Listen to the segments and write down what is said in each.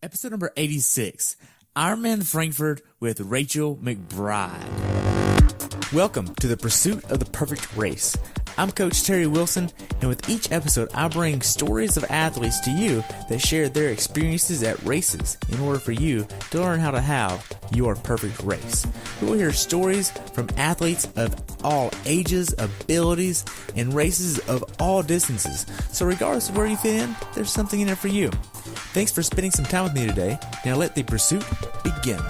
Episode number 86, Ironman Frankfurt with Rachel McBride. Welcome to the pursuit of the perfect race. I'm Coach Terry Wilson, and with each episode, I bring stories of athletes to you that share their experiences at races in order for you to learn how to have your perfect race. We will hear stories from athletes of all ages, abilities, and races of all distances. So regardless of where you fit in, there's something in it for you. Thanks for spending some time with me today. Now let the pursuit begin.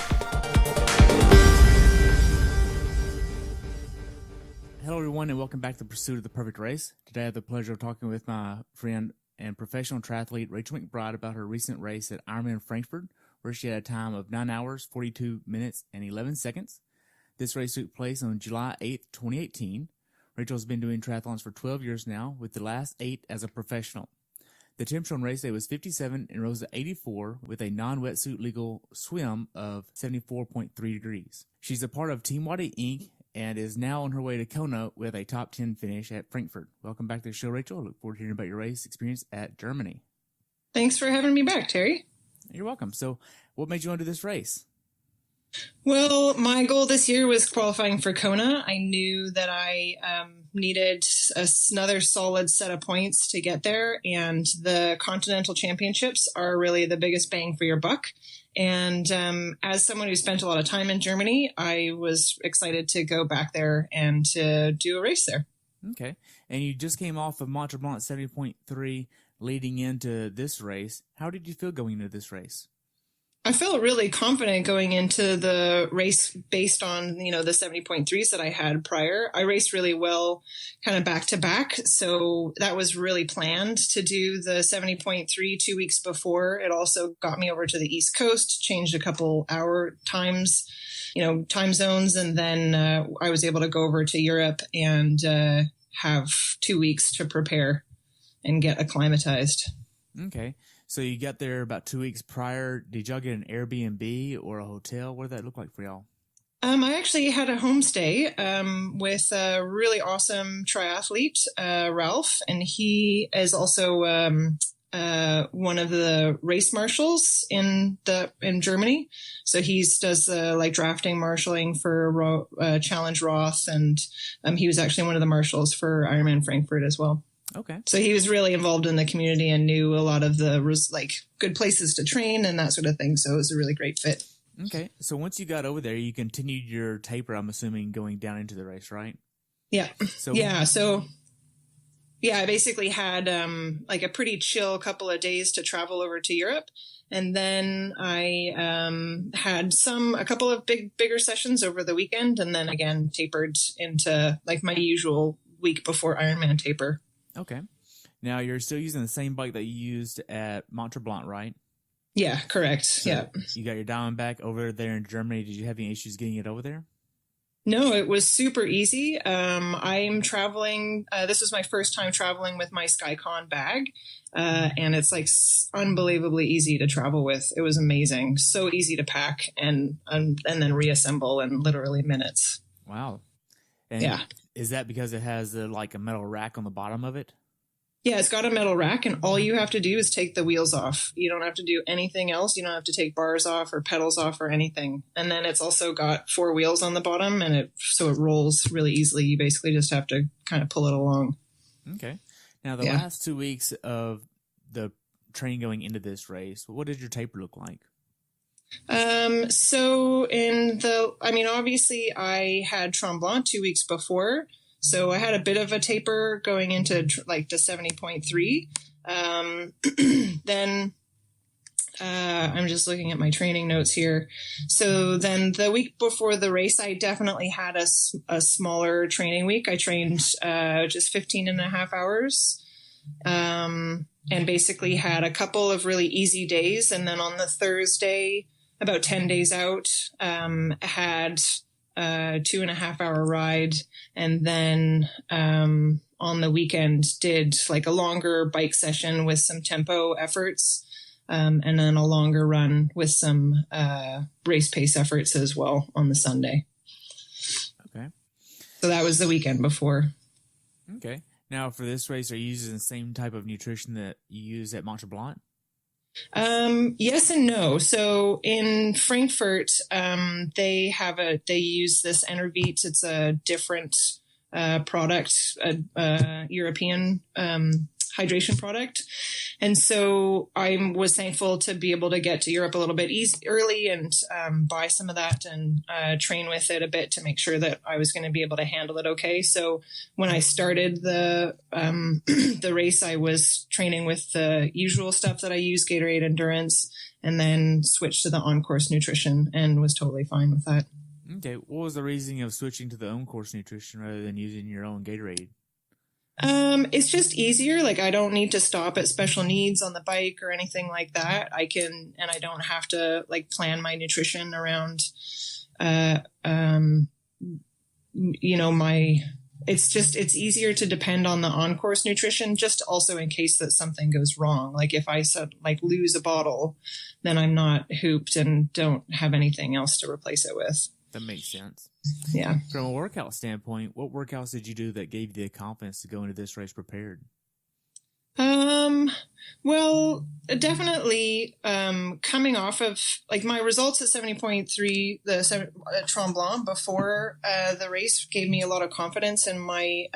Hello everyone, and welcome back to the Pursuit of the Perfect Race. Today I have the pleasure of talking with my friend and professional triathlete Rachel McBride about her recent race at Ironman Frankfurt, where she had a time of 9 hours, 42 minutes, and 11 seconds. This race took place on July 8th, 2018. Rachel has been doing triathlons for 12 years now, with the last 8 as a professional. The temperature on race day was 57 and rose to 84 with a non-wetsuit legal swim of 74.3 degrees. She's a part of Team Wadi Inc. and is now on her way to Kona with a top 10 finish at Frankfurt. Welcome back to the show, Rachel. I look forward to hearing about your race experience at Germany. Thanks for having me back, Terry. You're welcome. So what made you want to do this race? Well, my goal this year was qualifying for Kona. I knew that I needed another solid set of points to get there, and the Continental Championships are really the biggest bang for your buck. And as someone who spent a lot of time in Germany, I was excited to go back there and to do a race there. Okay. And you just came off of Mont Tremblant 70.3 leading into this race. How did you feel going into this race? I felt really confident going into the race based on, the 70.3s that I had prior. I raced really well kind of back to back. So that was really planned to do the 70.3 2 weeks before. It also got me over to the East Coast, changed a couple hour times, time zones. And then I was able to go over to Europe and have 2 weeks to prepare and get acclimatized. Okay. So you got there about 2 weeks prior. Did y'all get an Airbnb or a hotel? What did that look like for y'all? I actually had a homestay with a really awesome triathlete, Ralph, and he is also one of the race marshals in Germany. So he does drafting marshaling for Challenge Roth, and he was actually one of the marshals for Ironman Frankfurt as well. Okay. So he was really involved in the community and knew a lot of the good places to train and that sort of thing. So it was a really great fit. Okay. So once you got over there, you continued your taper, I'm assuming, going down into the race, right? Yeah. So I basically had a pretty chill couple of days to travel over to Europe. And then I had a couple of bigger sessions over the weekend, and then again tapered into my usual week before Ironman taper. Okay. Now, you're still using the same bike that you used at Mont Tremblant, right? Yeah, correct. So yeah. You got your Diamondback over there in Germany. Did you have any issues getting it over there? No, it was super easy. I'm traveling. This was my first time traveling with my SkyCon bag. And it's unbelievably easy to travel with. It was amazing. So easy to pack and then reassemble in literally minutes. Wow. And yeah. Is that because it has a metal rack on the bottom of it? Yeah, it's got a metal rack, and all you have to do is take the wheels off. You don't have to do anything else. You don't have to take bars off or pedals off or anything. And then it's also got 4 wheels on the bottom, and so it rolls really easily. You basically just have to kind of pull it along. Okay. Now, the last 2 weeks of the training going into this race, what did your taper look like? So obviously I had Tremblant 2 weeks before, so I had a bit of a taper going into the 70.3. Then, I'm just looking at my training notes here. So then the week before the race, I definitely had a smaller training week. I trained, just 15 and a half hours. And basically had a couple of really easy days. And then on the Thursday, about 10 days out, had a 2.5 hour ride. And then, on the weekend did a longer bike session with some tempo efforts. And then a longer run with some, race pace efforts as well on the Sunday. Okay. So that was the weekend before. Okay. Now, for this race, are you using the same type of nutrition that you use at Mont Tremblant? Yes and no. So in Frankfurt, they use this Enervate. It's a different product, a European hydration product. And so I was thankful to be able to get to Europe a little bit early and buy some of that and train with it a bit to make sure that I was going to be able to handle it okay. So when I started the the race, I was training with the usual stuff that I use, Gatorade Endurance, and then switched to the on-course nutrition and was totally fine with that. Okay. What was the reasoning of switching to the on-course nutrition rather than using your own Gatorade? It's just easier. Like I don't need to stop at special needs on the bike or anything like that. I don't have to like plan my nutrition around, it's easier to depend on the on-course nutrition, just also in case that something goes wrong. Like if I said like lose a bottle, then I'm not hooped and don't have anything else to replace it with. That makes sense. Yeah. From a workout standpoint, what workouts did you do that gave you the confidence to go into this race prepared? Well, definitely, coming off of like my results at 70.3, at Tremblant before, the race gave me a lot of confidence in my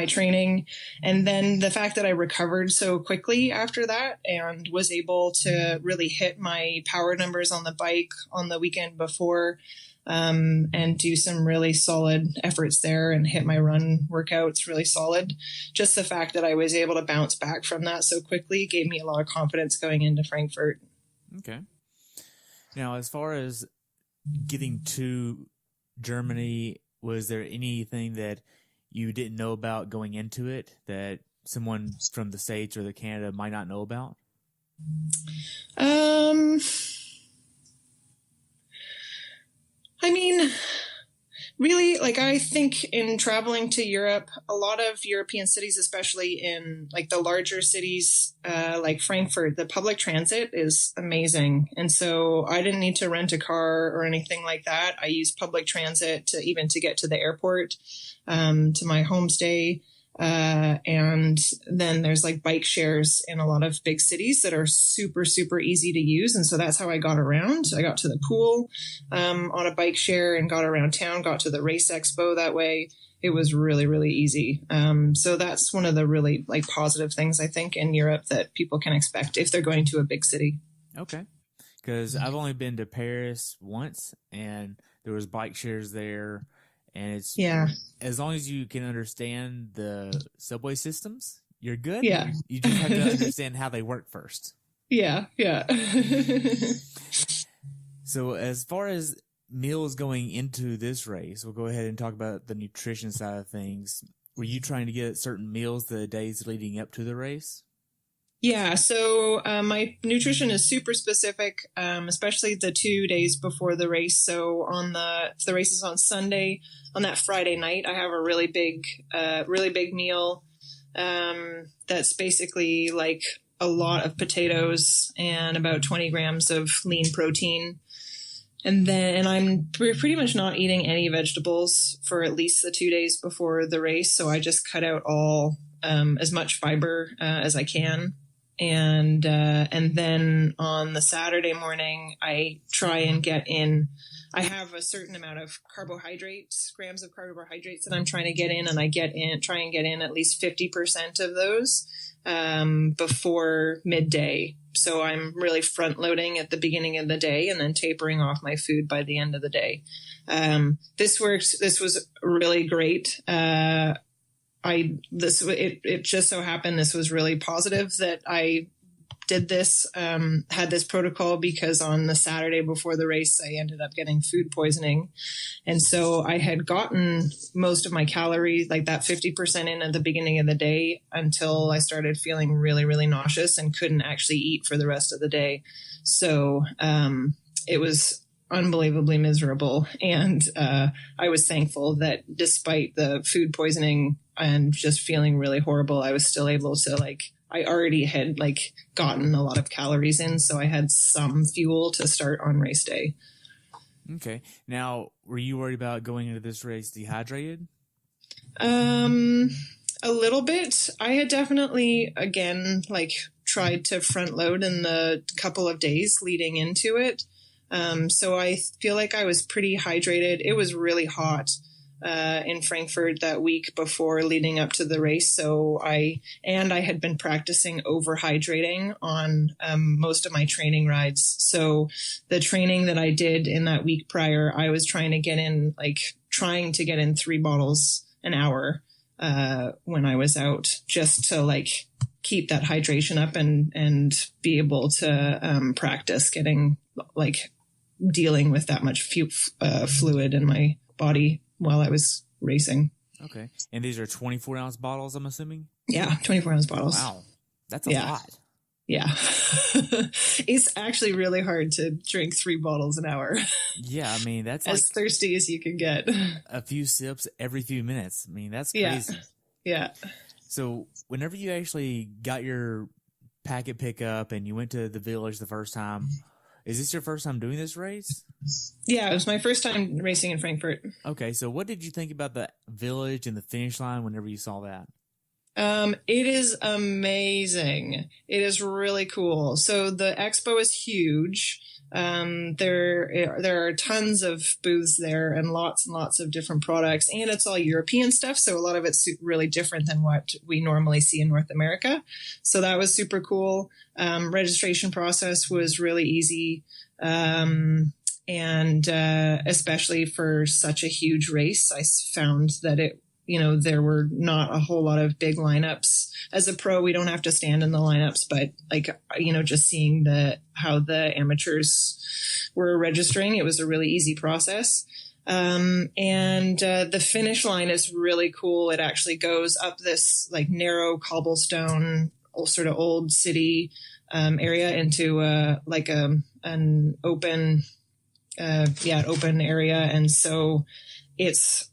training. And then the fact that I recovered so quickly after that and was able to really hit my power numbers on the bike on the weekend before, and do some really solid efforts there and hit my run workouts really solid. Just the fact that I was able to bounce back from that so quickly gave me a lot of confidence going into Frankfurt. Okay. Now, as far as getting to Germany, was there anything that you didn't know about going into it that someone from the States or the Canada might not know about? I mean, really, like I think in traveling to Europe, a lot of European cities, especially in like the larger cities, like Frankfurt, the public transit is amazing. And so I didn't need to rent a car or anything like that. I used public transit to get to the airport, to my homestay. And then there's like bike shares in a lot of big cities that are super, super easy to use. And so that's how I got around. I got to the pool, on a bike share and got around town, got to the race expo that way. It was really, really easy. So that's one of the really like positive things I think in Europe that people can expect if they're going to a big city. Okay. Because I've only been to Paris once and there was bike shares there. And it's as long as you can understand the subway systems, you're good. Yeah. You just have to understand how they work first. Yeah. Yeah. So as far as meals going into this race, we'll go ahead and talk about the nutrition side of things. Were you trying to get certain meals the days leading up to the race? Yeah, so my nutrition is super specific, especially the 2 days before the race. So if the race is on Sunday, on that Friday night, I have a really big meal that's basically like a lot of potatoes and about 20 grams of lean protein. And I'm pretty much not eating any vegetables for at least the 2 days before the race. So I just cut out all as much fiber as I can. And then on the Saturday morning, I try and get in. I have a certain amount of grams of carbohydrates that I'm trying to get in, and try and get in at least 50% of those before midday. So I'm really front loading at the beginning of the day and then tapering off my food by the end of the day. This worked. This was really great. It just so happened this was really positive that I did this, had this protocol because on the Saturday before the race, I ended up getting food poisoning. And so I had gotten most of my calories, like that 50% in at the beginning of the day until I started feeling really, really nauseous and couldn't actually eat for the rest of the day. So, it was unbelievably miserable. And, I was thankful that despite the food poisoning and just feeling really horrible, I was still able to I already had gotten a lot of calories in, so I had some fuel to start on race day. Okay. Now, were you worried about going into this race dehydrated? A little bit. I had definitely, again, tried to front load in the couple of days leading into it. So I feel like I was pretty hydrated. It was really hot in Frankfurt that week before leading up to the race. So I had been practicing overhydrating on most of my training rides. So the training that I did in that week prior, I was trying to get in 3 bottles an hour when I was out, just to keep that hydration up and be able to practice getting dealing with that much fluid in my body while I was racing. Okay. And these are 24-ounce bottles, I'm assuming? Yeah, 24-ounce bottles. Wow. That's a lot. Yeah. It's actually really hard to drink 3 bottles an hour. Yeah, I mean, that's as thirsty as you can get. A few sips every few minutes. I mean, that's crazy. Yeah. So whenever you actually got your packet pickup and you went to the village the first time, is this your first time doing this race? Yeah, it was my first time racing in Frankfurt. Okay, so what did you think about the village and the finish line whenever you saw that? It is amazing. It is really cool. So the expo is huge. There are tons of booths there and lots of different products, and it's all European stuff. So a lot of it's really different than what we normally see in North America. So that was super cool. Registration process was really easy. And especially for such a huge race, I found that there were not a whole lot of big lineups. As a pro, we don't have to stand in the lineups, but just seeing how the amateurs were registering, it was a really easy process. The finish line is really cool. It actually goes up this narrow cobblestone, sort of old city, area into an open area. And so it's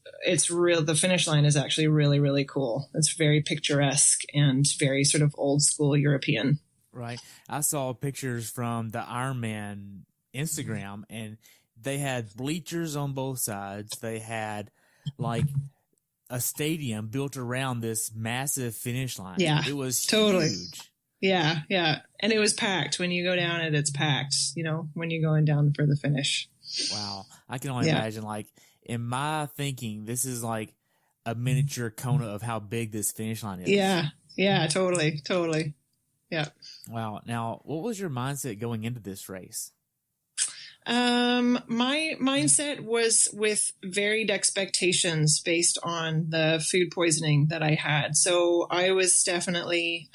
real. The finish line is actually really, really cool. It's very picturesque and very sort of old school European. Right. I saw pictures from the IRONMAN Instagram, and they had bleachers on both sides. They had a stadium built around this massive finish line. Yeah, it was totally huge. Yeah. And it was packed. When you go down it, it's packed, when you're going down for the finish. Wow. I can only imagine, in my thinking, this is like a miniature Kona of how big this finish line is. Yeah, totally. Yeah. Wow. Now, what was your mindset going into this race? My mindset was with varied expectations based on the food poisoning that I had. So I was definitely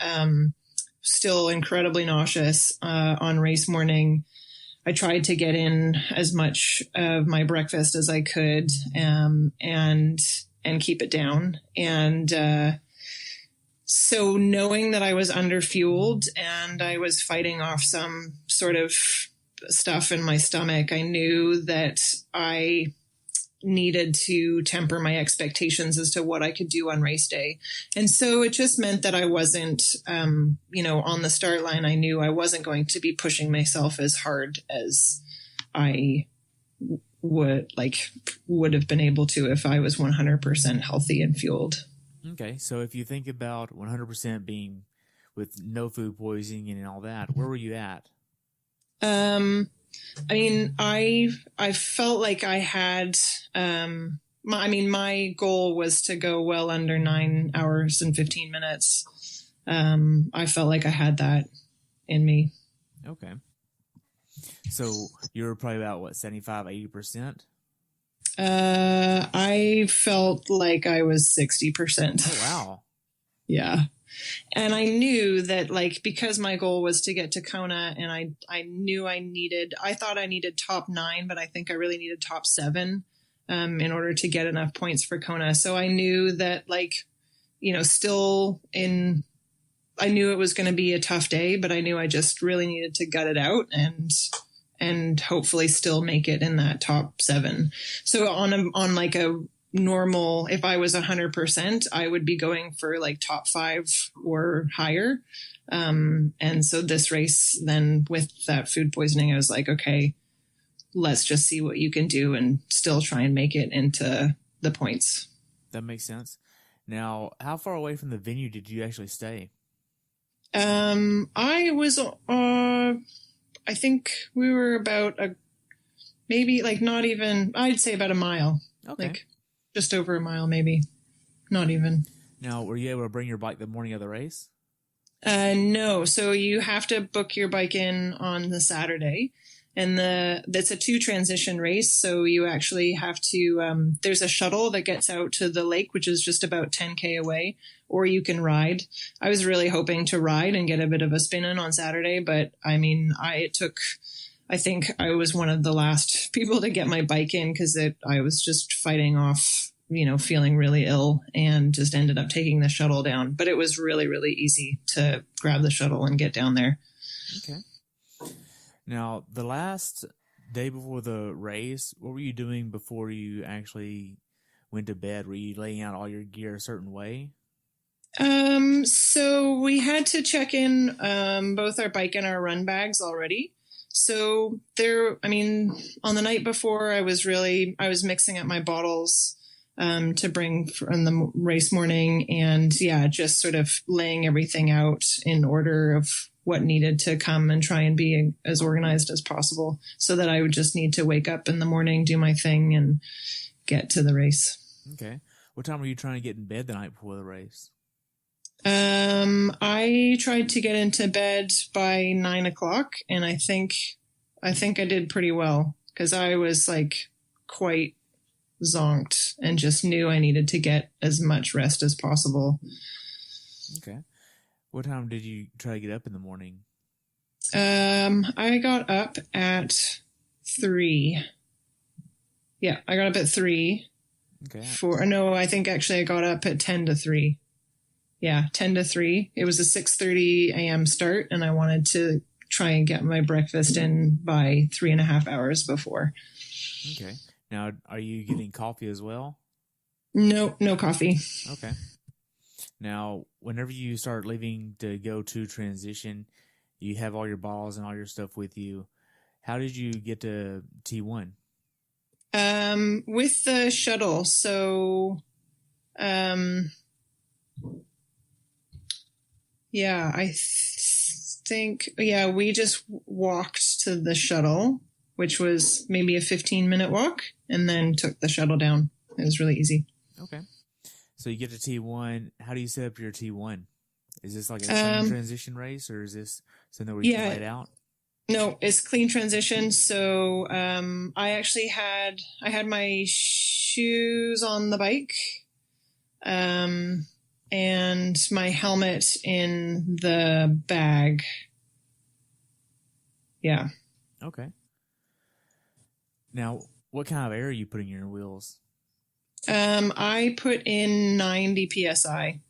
still incredibly nauseous on race morning. I tried to get in as much of my breakfast as I could, and keep it down. And, so knowing that I was underfueled and I was fighting off some sort of stuff in my stomach, I knew that I needed to temper my expectations as to what I could do on race day. And so it just meant that I wasn't, on the start line, I knew I wasn't going to be pushing myself as hard as I would have been able to if I was 100% healthy and fueled. Okay. So if you think about 100% being with no food poisoning and all that, where were you at? I felt like I had, my goal was to go well under 9 hours and 15 minutes. I felt like I had that in me. Okay. So you were probably about 75, 80%? I felt like I was 60%. Oh, wow. Yeah. And I knew that because my goal was to get to Kona, and I knew I thought I needed top 9, but I think I really needed top 7, in order to get enough points for Kona. So I knew that I knew it was going to be a tough day, but I knew I just really needed to gut it out and hopefully still make it in that top 7. So on a normal, if I was 100%, I would be going for top 5 or higher. And so this race, then with that food poisoning, I was like, okay, let's just see what you can do and still try and make it into the points. That makes sense. Now, how far away from the venue did you actually stay? I was, I think we were about maybe like not even, I'd say about a mile. Okay. Like just over a mile, maybe. Not even. Now, were you able to bring your bike the morning of the race? No. So you have to book your bike in on the Saturday, and that's a 2 transition race. So you actually have to, there's a shuttle that gets out to the lake, which is just about 10K away, or you can ride. I was really hoping to ride and get a bit of a spin in on Saturday, but I mean, I think I was one of the last people to get my bike in because I was just fighting off, feeling really ill, and just ended up taking the shuttle down. But it was really, really easy to grab the shuttle and get down there. Okay. Now, the last day before the race, what were you doing before you actually went to bed? Were you laying out all your gear a certain way? So we had to check in both our bike and our run bags already. So on the night before, I was mixing up my bottles to bring from the race morning, and just sort of laying everything out in order of what needed to come, and try and be as organized as possible so that I would just need to wake up in the morning, do my thing, and get to the race. Okay. What time were you trying to get in bed the night before the race? I tried to get into bed by 9 o'clock, and I think I did pretty well because I was like quite zonked and just knew I needed to get as much rest as possible. Okay. What time did you try to get up in the morning? I got up at 3. Yeah, I got up at 3. Okay. I think actually I got up at 10 to 3. Yeah, 10 to 3. It was a 6:30 a.m. start, and I wanted to try and get my breakfast in by 3.5 hours before. Okay. Now, are you getting coffee as well? No coffee. Okay. Now, whenever you start leaving to go to transition, you have all your bottles and all your stuff with you. How did you get to T1? With the shuttle. So, I think, we just walked to the shuttle, which was maybe a 15-minute walk, and then took the shuttle down. It was really easy. Okay. So you get to T1. How do you set up your T1? Is this like a clean transition race, or is this something where you can lay it out? No, it's clean transition. So I actually had my shoes on the bike, and my helmet in the bag. Yeah. Okay. Now, what kind of air are you putting in your wheels? I put in 90 PSI,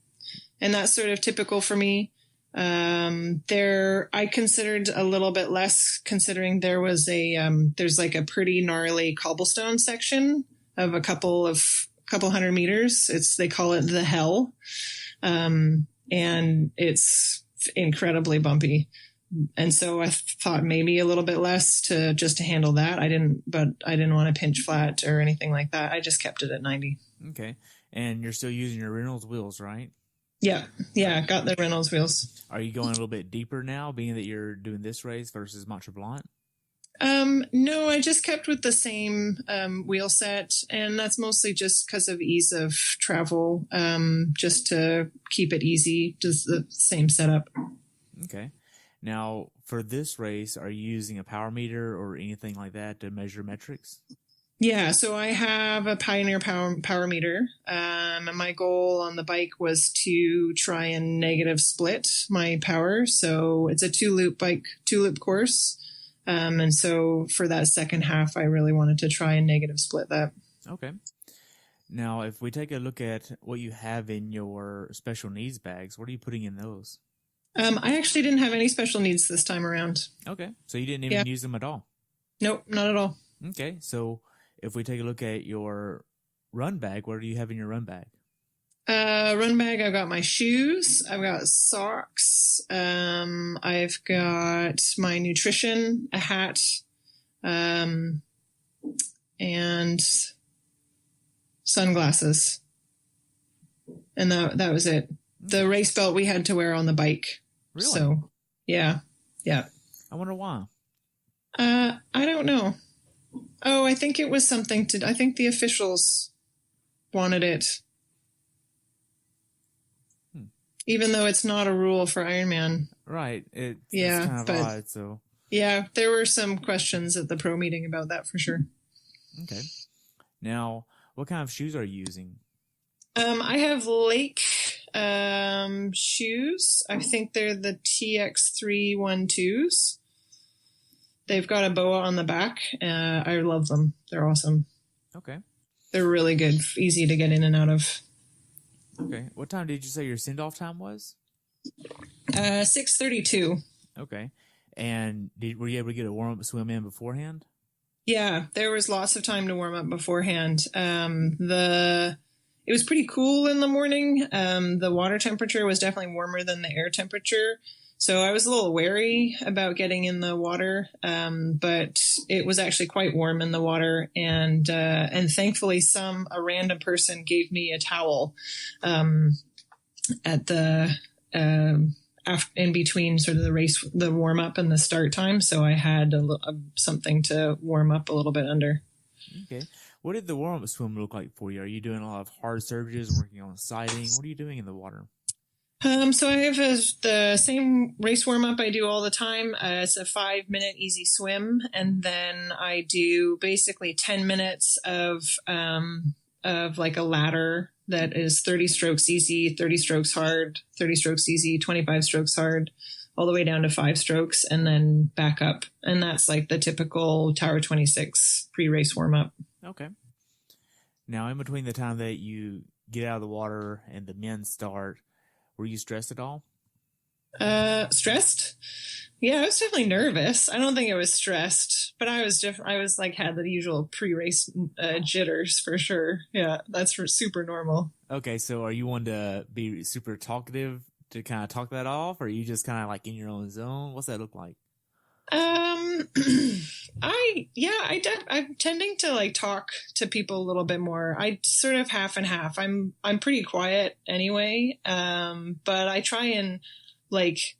and that's sort of typical for me. I considered a little bit less, considering there was there's like a pretty gnarly cobblestone section of a couple hundred meters. They call it the hell. And it's incredibly bumpy. And so I thought maybe a little bit less to handle that. I didn't want to pinch flat or anything like that. I just kept it at 90. Okay. And you're still using your Reynolds wheels, right? Yeah. Got the Reynolds wheels. Are you going a little bit deeper now, being that you're doing this race versus Mont Tremblant? No, I just kept with the same wheel set, and that's mostly just because of ease of travel, just to keep it easy, just the same setup. Okay. Now, for this race, are you using a power meter or anything like that to measure metrics? Yeah, so I have a Pioneer power meter. And my goal on the bike was to try and negative split my power. So it's a 2-loop bike, 2-loop course. And so for that second half, I really wanted to try and negative split that. Okay. Now, if we take a look at what you have in your special needs bags, what are you putting in those? I actually didn't have any special needs this time around. Okay. So you didn't even use them at all? Nope, not at all. Okay. So if we take a look at your run bag, what do you have in your run bag? Run bag, I've got my shoes, I've got socks, I've got my nutrition, a hat, and sunglasses. And that was it. The race belt we had to wear on the bike. Really? So, yeah. I wonder why. I don't know. Oh, I think it was something I think the officials wanted it. Even though it's not a rule for Ironman. Right. It's yeah, kind of but odd, so. Yeah, there were some questions at the pro meeting about that for sure. Okay. Now, what kind of shoes are you using? I have Lake shoes. I think they're the TX312s. They've got a boa on the back. I love them. They're awesome. Okay. They're really good, easy to get in and out of. Okay. What time did you say your send-off time was? 6:32. Okay. And were you able to get a warm-up swim in beforehand? Yeah, there was lots of time to warm up beforehand. It was pretty cool in the morning. The water temperature was definitely warmer than the air temperature. So I was a little wary about getting in the water, but it was actually quite warm in the water. And thankfully a random person gave me a towel at the in between sort of the race, the warm up and the start time. So I had something to warm up a little bit under. Okay. What did the warm up swim look like for you? Are you doing a lot of hard surges, working on siding? What are you doing in the water? So I have the same race warm up I do all the time. It's a 5-minute easy swim. And then I do basically 10 minutes of like a ladder that is 30 strokes easy, 30 strokes hard, 30 strokes easy, 25 strokes hard, all the way down to 5 strokes and then back up. And that's like the typical Tower 26 pre-race warm up. Okay. Now, in between the time that you get out of the water and the men start, were you stressed at all? Stressed? Yeah, I was definitely nervous. I don't think I was stressed, but I was had the usual pre-race jitters for sure. Yeah, that's super normal. Okay, so are you one to be super talkative to kind of talk that off, or are you just kind of like in your own zone? What's that look like? I'm tending to like talk to people a little bit more. I sort of half and half. I'm pretty quiet anyway. But I try and like,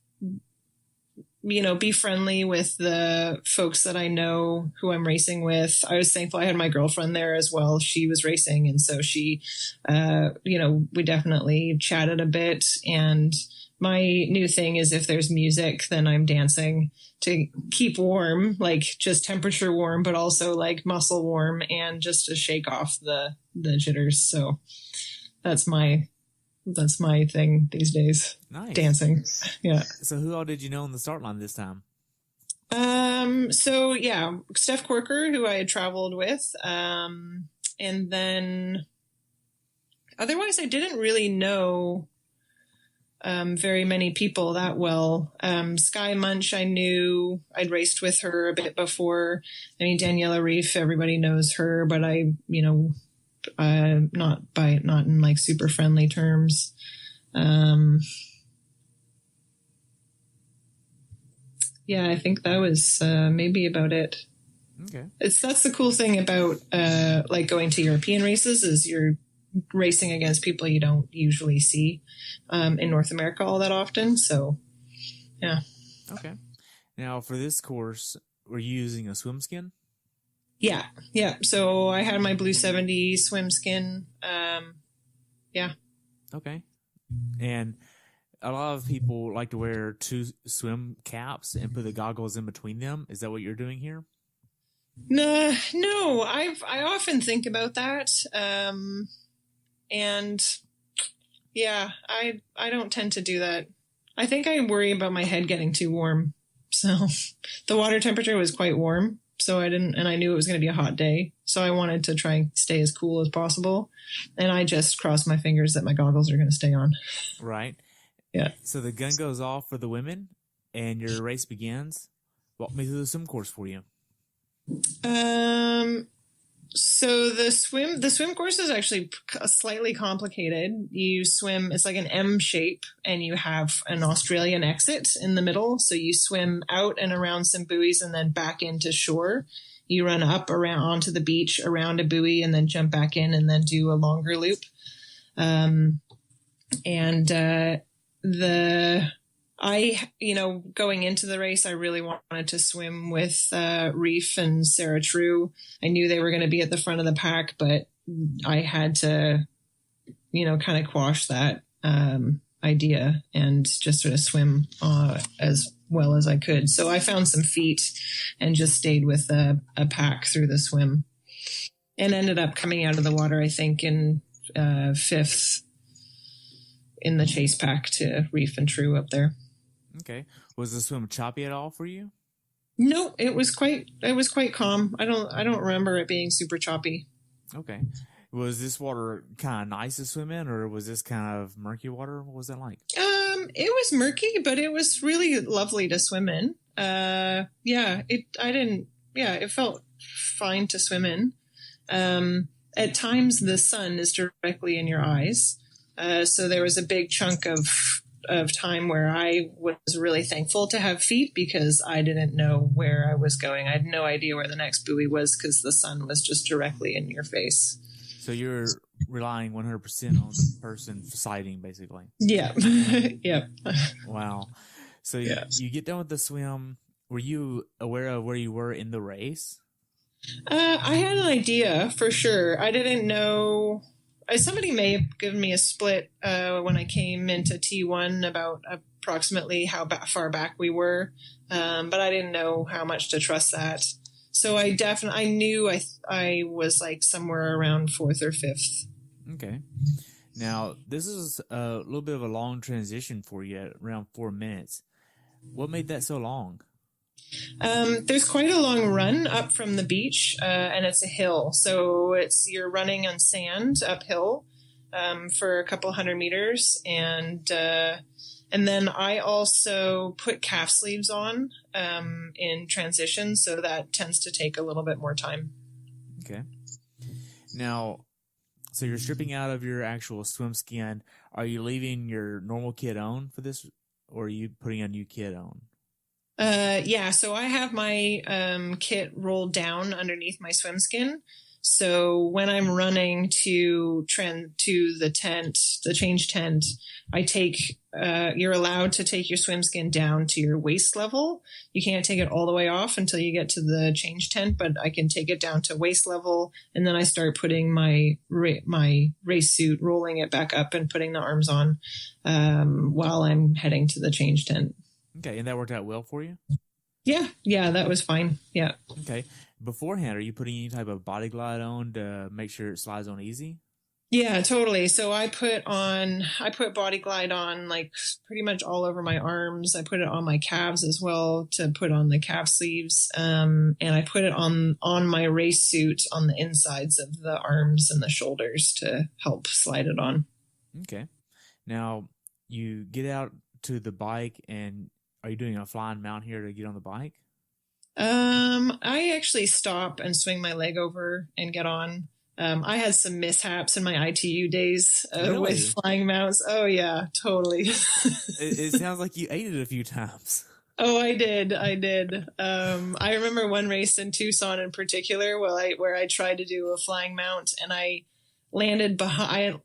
be friendly with the folks that I know who I'm racing with. I was thankful I had my girlfriend there as well. She was racing. And so she, we definitely chatted a bit. And my new thing is if there's music, then I'm dancing to keep warm, like just temperature warm, but also like muscle warm and just to shake off the jitters. So that's my thing these days. Nice. Dancing. Yeah. So who all did you know on the start line this time? So yeah, Steph Corker, who I had traveled with. And then otherwise I didn't really know very many people that well. Sky Munch, I knew. I'd raced with her a bit before. I mean, Daniela Reef, everybody knows her, but I, not in like super friendly terms. Yeah, I think that was maybe about it. Okay. That's the cool thing about like going to European races is you're racing against people you don't usually see in North America all that often. So, yeah. Okay. Now, for this course, were you using a swim skin? Yeah. So I had my Blue 70 swim skin. Yeah. Okay. And a lot of people like to wear 2 swim caps and put the goggles in between them. Is that what you're doing here? No. I often think about that. And yeah, I don't tend to do that. I think I worry about my head getting too warm. So the water temperature was quite warm. So I knew it was going to be a hot day. So I wanted to try and stay as cool as possible. And I just crossed my fingers that my goggles are going to stay on. Right. Yeah. So the gun goes off for the women and your race begins. Walk me through the swim course for you. So the swim course is actually slightly complicated. You swim, it's like an M shape, and you have an Australian exit in the middle. So you swim out and around some buoys and then back into shore. You run up around onto the beach around a buoy and then jump back in and then do a longer loop. Going into the race, I really wanted to swim with Reef and Sarah True. I knew they were going to be at the front of the pack, but I had to, kind of quash that idea and just sort of swim as well as I could. So I found some feet and just stayed with a pack through the swim and ended up coming out of the water, I think, in fifth in the chase pack to Reef and True up there. Okay. Was the swim choppy at all for you? No, it was quite calm. I don't remember it being super choppy. Okay. Was this water kind of nice to swim in, or was this kind of murky water? What was that like? It was murky, but it was really lovely to swim in. It felt fine to swim in. At times the sun is directly in your eyes. So there was a big chunk of time where I was really thankful to have feet because I didn't know where I was going. I had no idea where the next buoy was because the sun was just directly in your face. So you're relying 100% on the person sighting, basically. Yeah. Yeah. Wow. So you get done with the swim. Were you aware of where you were in the race? I had an idea for sure. I didn't know. Somebody may have given me a split when I came into T1 about approximately how far back we were, but I didn't know how much to trust that. So I knew I was like somewhere around fourth or fifth. Okay. Now, this is a little bit of a long transition for you at around 4 minutes. What made that so long? There's quite a long run up from the beach, and it's a hill. So you're running on sand uphill for a couple 100 meters. And then I also put calf sleeves on in transition. So that tends to take a little bit more time. Okay. Now, so you're stripping out of your actual swim skin. Are you leaving your normal kit on for this, or are you putting a new kit on? So I have my kit rolled down underneath my swim skin. So when I'm running to the tent, the change tent, I take you're allowed to take your swim skin down to your waist level. You can't take it all the way off until you get to the change tent, but I can take it down to waist level, and then I start putting my race suit, rolling it back up, and putting the arms on while I'm heading to the change tent. Okay, and that worked out well for you? Yeah, that was fine. Yeah. Okay. Beforehand, are you putting any type of body glide on to make sure it slides on easy? Yeah, totally. So I put body glide on like pretty much all over my arms. I put it on my calves as well to put on the calf sleeves. And I put it on my race suit on the insides of the arms and the shoulders to help slide it on. Okay. Now you get out to the bike, and are you doing a flying mount here to get on the bike? I actually stop and swing my leg over and get on. I had some mishaps in my ITU days with flying mounts. Oh yeah, totally. It sounds like you ate it a few times. Oh, I did. I remember one race in Tucson in particular where I tried to do a flying mount, and I landed behind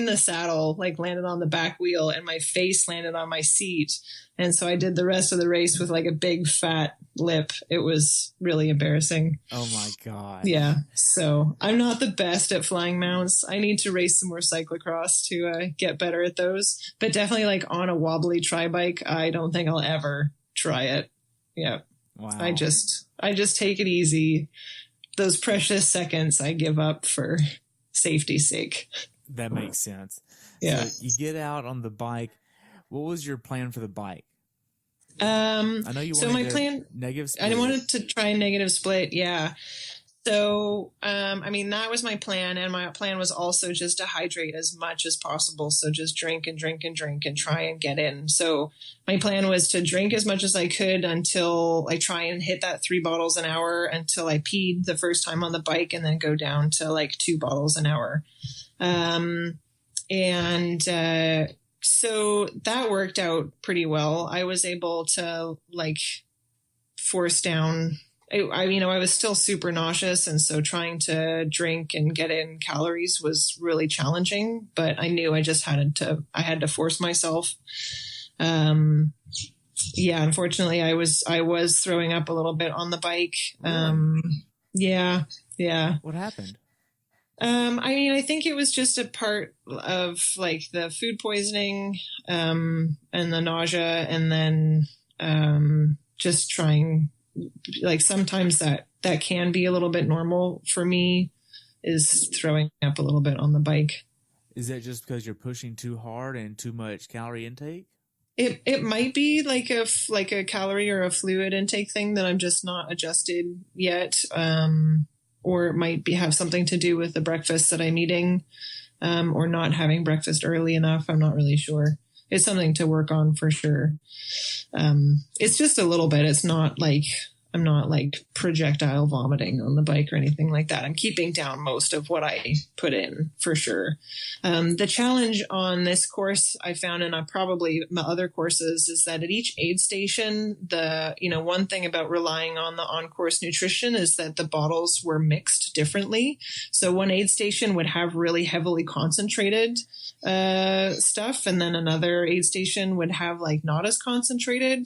the saddle, like landed on the back wheel, and my face landed on my seat. And so I did the rest of the race with like a big fat lip. It was really embarrassing. Oh my God. Yeah. So I'm not the best at flying mounts. I need to race some more cyclocross to get better at those, but definitely like on a wobbly tri bike, I don't think I'll ever try it. Yeah. Wow. I just take it easy. Those precious seconds I give up for safety's sake. That makes sense. Yeah. So you get out on the bike. What was your plan for the bike? I know you wanted so my plan, negative split. I wanted to try a negative split. Yeah. So, that was my plan. And my plan was also just to hydrate as much as possible. So just drink and drink and drink and try and get in. So my plan was to drink as much as I could until I try and hit that 3 bottles an hour until I peed the first time on the bike, and then go down to like 2 bottles an hour. So that worked out pretty well. I was able to like force down. I was still super nauseous, and so trying to drink and get in calories was really challenging, but I knew I had to force myself. Yeah, unfortunately I was throwing up a little bit on the bike. Really? Yeah. What happened? I mean, I think it was just a part of like the food poisoning, and the nausea, and then, just trying, like sometimes that can be a little bit normal for me, is throwing up a little bit on the bike. Is that just because you're pushing too hard and too much calorie intake? It might be like a calorie or a fluid intake thing that I'm just not adjusted yet. Or it might have something to do with the breakfast that I'm eating, or not having breakfast early enough. I'm not really sure. It's something to work on for sure. It's just a little bit. It's not like I'm not like projectile vomiting on the bike or anything like that. I'm keeping down most of what I put in for sure. The challenge on this course I found, and probably my other courses, is that at each aid station, one thing about relying on the on-course nutrition is that the bottles were mixed differently. So one aid station would have really heavily concentrated stuff, and then another aid station would have like not as concentrated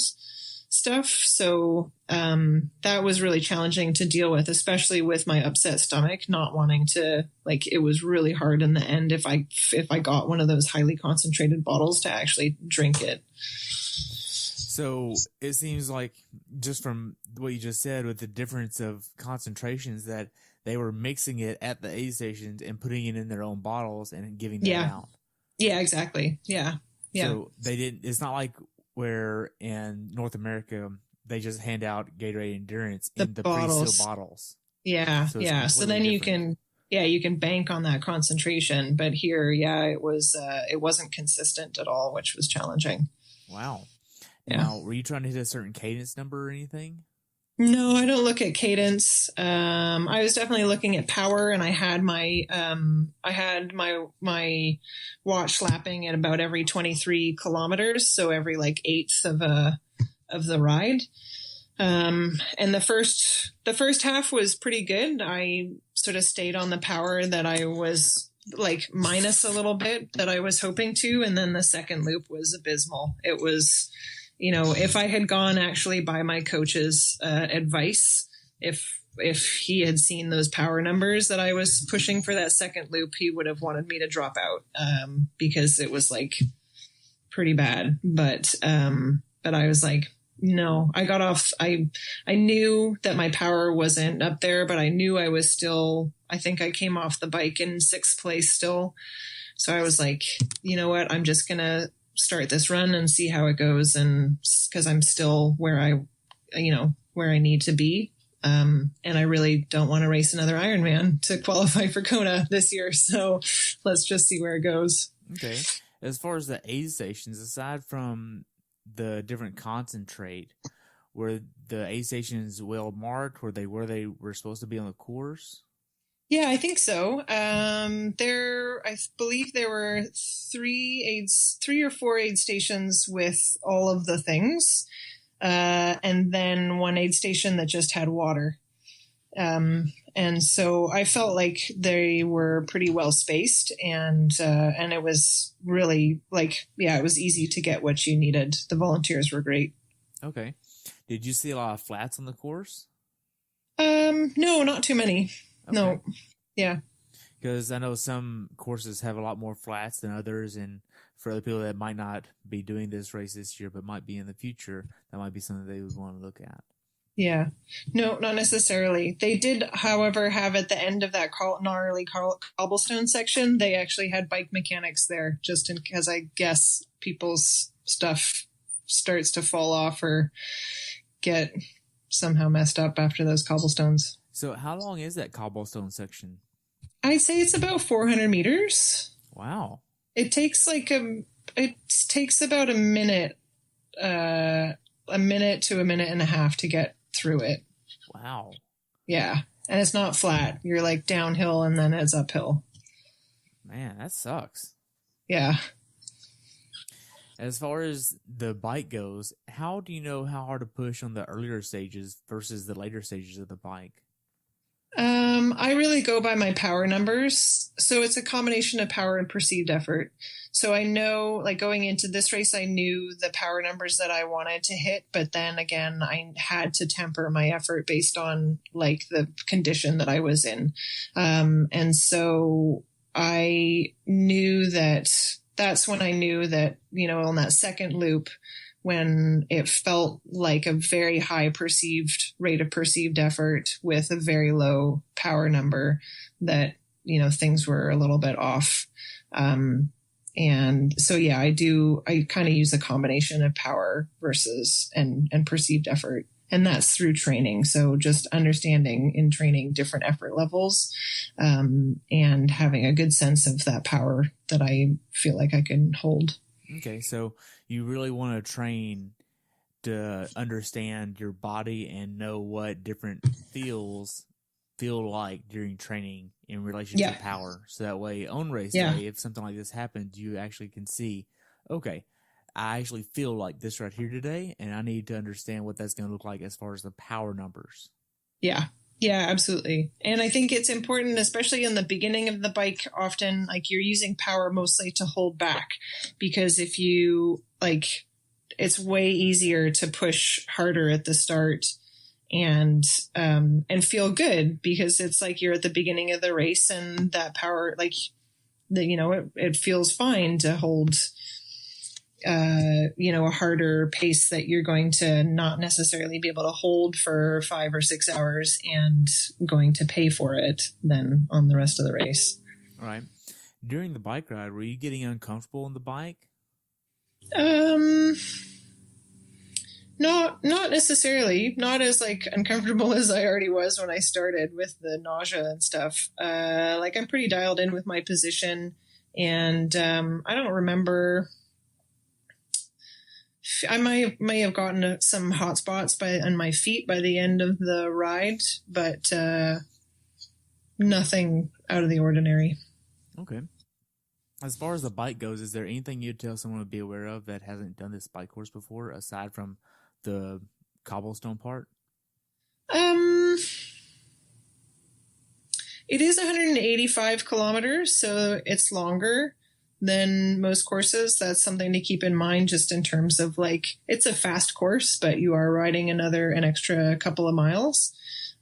stuff. So that was really challenging to deal with, especially with my upset stomach, not wanting to, like, it was really hard in the end if I got one of those highly concentrated bottles to actually drink it. So it seems like, just from what you just said, with the difference of concentrations, that they were mixing it at the aid stations and putting it in their own bottles and giving that out. Yeah, exactly. Yeah. So they didn't, it's not like where in North America they just hand out Gatorade Endurance in the pre-sealed bottles. Yeah, so So then different. you can bank on that concentration. But here, it wasn't consistent at all, which was challenging. Wow. Yeah. Now, were you trying to hit a certain cadence number or anything? No, I don't look at cadence. I was definitely looking at power, and I had my watch slapping at about every 23 kilometers, so every like eighth of the ride. And the first half was pretty good. I sort of stayed on the power that I was like minus a little bit that I was hoping to, and then the second loop was abysmal. It was, if I had gone actually by my coach's advice, if he had seen those power numbers that I was pushing for that second loop, he would have wanted me to drop out, because it was like pretty bad. But I was like, no, I got off. I knew that my power wasn't up there, but I knew I was still, I think I came off the bike in 6th place still. So I was like, you know what, I'm just going to start this run and see how it goes. And because I'm still where I need to be. And I really don't want to race another Ironman to qualify for Kona this year. So let's just see where it goes. Okay. As far as the aid stations, aside from the different concentrate, were the aid stations well marked? Were they where they were supposed to be on the course? Yeah, I think so. I believe there were 3 or 4 aid stations with all of the things, and then 1 aid station that just had water. And so I felt like they were pretty well spaced, and it was really it was easy to get what you needed. The volunteers were great. Okay. Did you see a lot of flats on the course? No, not too many. Okay. No. Yeah. Because I know some courses have a lot more flats than others, and for other people that might not be doing this race this year but might be in the future, that might be something they would want to look at. Yeah. No, not necessarily. They did, however, have at the end of that gnarly cobblestone section, they actually had bike mechanics there, just in because I guess people's stuff starts to fall off or get somehow messed up after those cobblestones. So how long is that cobblestone section? I'd say it's about 400 meters. Wow. It takes about a minute to a minute and a half to get through it. Wow. Yeah. And it's not flat. You're like downhill and then it's uphill. Man, that sucks. Yeah. As far as the bike goes, how do you know how hard to push on the earlier stages versus the later stages of the bike? I really go by my power numbers. So it's a combination of power and perceived effort. So I know, like going into this race, I knew the power numbers that I wanted to hit, but then again, I had to temper my effort based on like the condition that I was in. And so I knew that's when I knew that, on that second loop, when it felt like a very high perceived rate of perceived effort with a very low power number, that, things were a little bit off. And so, yeah, I kind of use a combination of power versus and perceived effort. And that's through training. So just understanding in training different effort levels, and having a good sense of that power that I feel like I can hold. Okay. So you really want to train to understand your body and know what different feel like during training in relation to power. So that way on race day, if something like this happens, you actually can see, okay, I actually feel like this right here today, and I need to understand what that's going to look like as far as the power numbers. Yeah. Yeah, absolutely. And I think it's important, especially in the beginning of the bike, often like you're using power mostly to hold back, because if you it's way easier to push harder at the start and feel good, because it's like you're at the beginning of the race and that power, it feels fine to hold a harder pace that you're going to not necessarily be able to hold for 5 or 6 hours and going to pay for it then on the rest of the race. All right. During the bike ride, were you getting uncomfortable on the bike? Not necessarily. Not as uncomfortable as I already was when I started with the nausea and stuff. I'm pretty dialed in with my position, and I don't remember. I may have gotten some hot spots on my feet by the end of the ride, but nothing out of the ordinary. Okay. As far as the bike goes, is there anything you'd tell someone to be aware of that hasn't done this bike course before, aside from the Cobblestone part? It is 185 kilometers, so it's longer than most courses. That's something to keep in mind, just in terms of it's a fast course, but you are riding an extra couple of miles.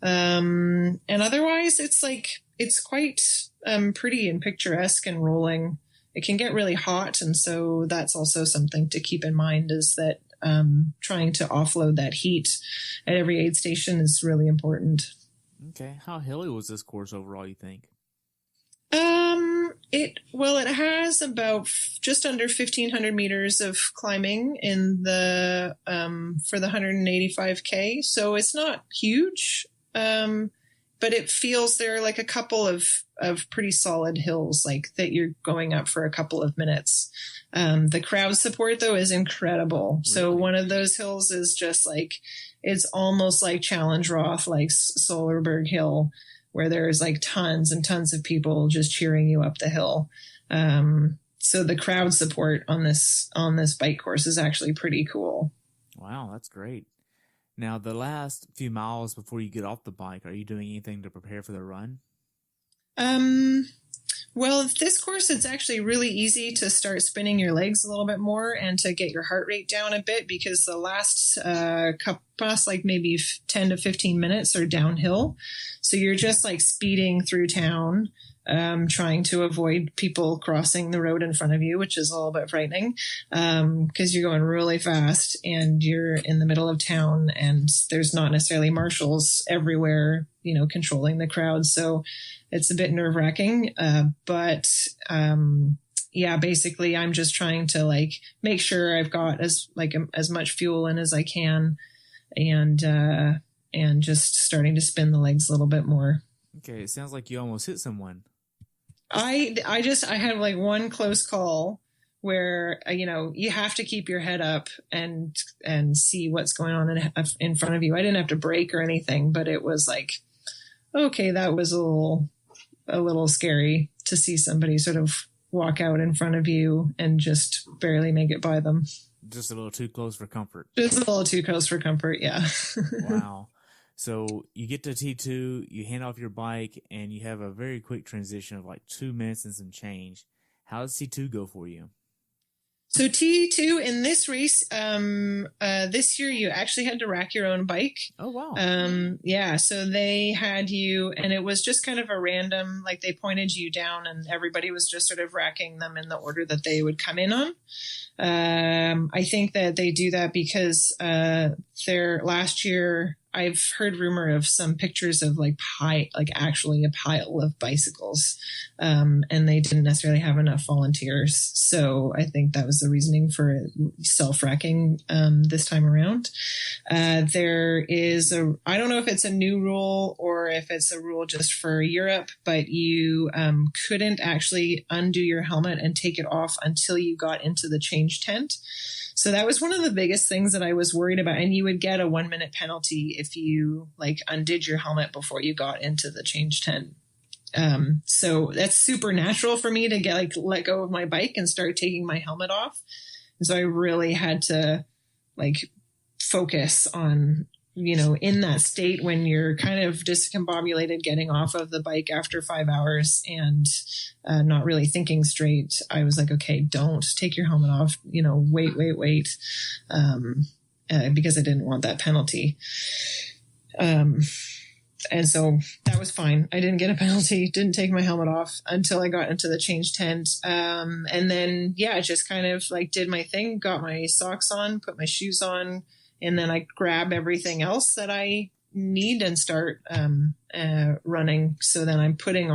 And otherwise it's quite pretty and picturesque and rolling. It can get really hot. And so that's also something to keep in mind, is that trying to offload that heat at every aid station is really important. Okay. How hilly was this course overall, you think? It has about just under 1,500 meters of climbing in the for the 185K. So it's not huge, but it feels there are a couple of pretty solid hills that you're going up for a couple of minutes. The crowd support though is incredible. Really? So one of those hills is just it's almost like Challenge Roth, like Solarberg Hill, where there's tons and tons of people just cheering you up the hill. So the crowd support on this bike course is actually pretty cool. Wow, that's great. Now, the last few miles before you get off the bike, are you doing anything to prepare for the run? Well, this course, it's actually really easy to start spinning your legs a little bit more and to get your heart rate down a bit, because the last maybe 10 to 15 minutes are downhill. So you're just speeding through town, trying to avoid people crossing the road in front of you, which is a little bit frightening, because you're going really fast and you're in the middle of town and there's not necessarily marshals everywhere, controlling the crowd. So it's a bit nerve wracking. But basically I'm just trying to make sure I've got as much fuel in as I can, and just starting to spin the legs a little bit more. Okay. It sounds like you almost hit someone. I had one close call where, you have to keep your head up and see what's going on in front of you. I didn't have to brake or anything, but it was okay, that was a little scary to see somebody sort of walk out in front of you and just barely make it by them. Just a little too close for comfort. Just a little too close for comfort. Yeah. Wow. So you get to T2, you hand off your bike, and you have a very quick transition of like 2 minutes and some change. How does T2 go for you? So T2 in this race, this year you actually had to rack your own bike. Oh, wow. Yeah. So they had you, and it was just kind of a random, like they pointed you down and everybody was just sort of racking them in the order that they would come in on. I think that they do that because, last year, I've heard rumor of some pictures of actually a pile of bicycles. And they didn't necessarily have enough volunteers. So I think that was the reasoning for self-racking, this time around. There is I don't know if it's a new rule or if it's a rule just for Europe, but you, couldn't actually undo your helmet and take it off until you got into the change tent. So that was one of the biggest things that I was worried about. And you would get a 1 minute penalty if you undid your helmet before you got into the change tent. So that's super natural for me to let go of my bike and start taking my helmet off. And so I really had to focus on, in that state when you're kind of discombobulated getting off of the bike after 5 hours and not really thinking straight. I was like, okay, don't take your helmet off, wait. Because I didn't want that penalty. And so that was fine. I didn't get a penalty, didn't take my helmet off until I got into the change tent. And then, just kind of did my thing, got my socks on, put my shoes on, and then I grab everything else that I need and start running. So then I'm putting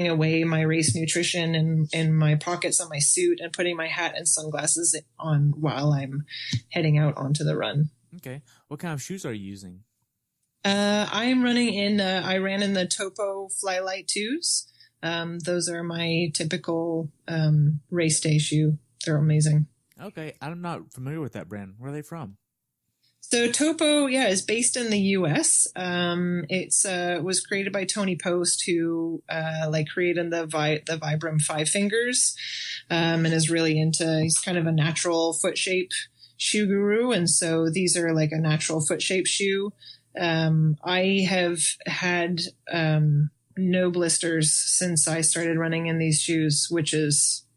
away my race nutrition and my pockets on my suit and putting my hat and sunglasses on while I'm heading out onto the run. Okay. What kind of shoes are you using? I'm running I ran in the Topo Flylight 2s. Those are my typical race day shoe. They're amazing. Okay. I'm not familiar with that brand. Where are they from? So Topo, is based in the U.S. It's was created by Tony Post, who created the Vibram 5 Fingers, and is really he's kind of a natural foot shape shoe guru, and so these are like a natural foot shape shoe. I have had no blisters since I started running in these shoes, which is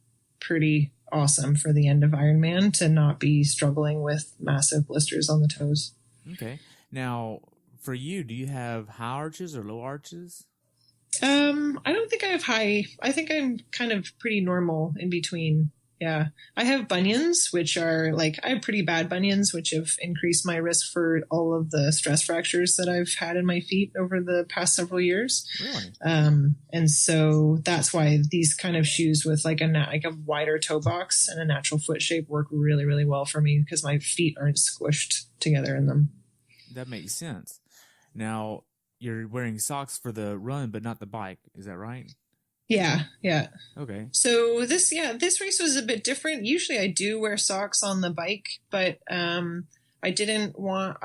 pretty awesome for the end of Ironman to not be struggling with massive blisters on the toes. Okay. Now, for you, do you have high arches or low arches? I don't think I have high. I think I'm kind of pretty normal in between. Yeah. I have bunions, which are I have pretty bad bunions, which have increased my risk for all of the stress fractures that I've had in my feet over the past several years. Really? And so that's why these kind of shoes with a wider toe box and a natural foot shape work really, really well for me because my feet aren't squished together in them. That makes sense. Now, you're wearing socks for the run, but not the bike. Is that right? Yeah. Okay. So this race was a bit different. Usually I do wear socks on the bike, but I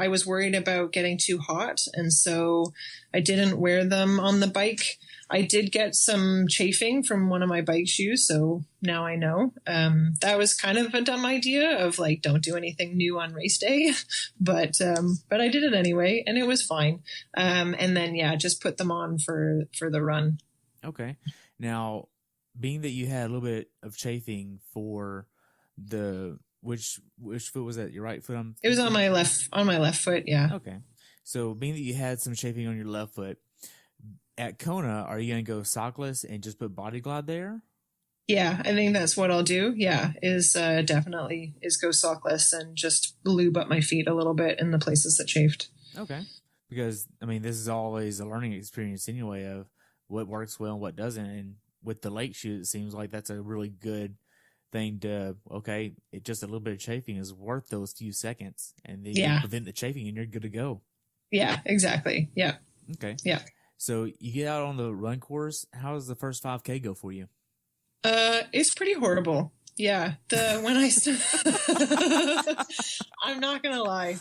was worried about getting too hot. And so I didn't wear them on the bike. I did get some chafing from one of my bike shoes. So now I know, that was kind of a dumb idea of don't do anything new on race day, but I did it anyway and it was fine. And then, just put them on for the run. Okay. Now, being that you had a little bit of chafing for which foot was that? Your right foot? It was on my left foot. Yeah. Okay. So being that you had some chafing on your left foot at Kona, are you going to go sockless and just put Body Glide there? Yeah, I think that's what I'll do. Yeah, definitely go sockless and just lube up my feet a little bit in the places that chafed. Okay. Because this is always a learning experience anyway of what works well and what doesn't. And with the lake shoes, it seems like that's a really good thing just a little bit of chafing is worth those few seconds. And then you prevent the chafing and you're good to go. Yeah, exactly. Yeah. Okay. Yeah. So you get out on the run course. How does the first 5K go for you? It's pretty horrible. Yeah. I'm not going to lie.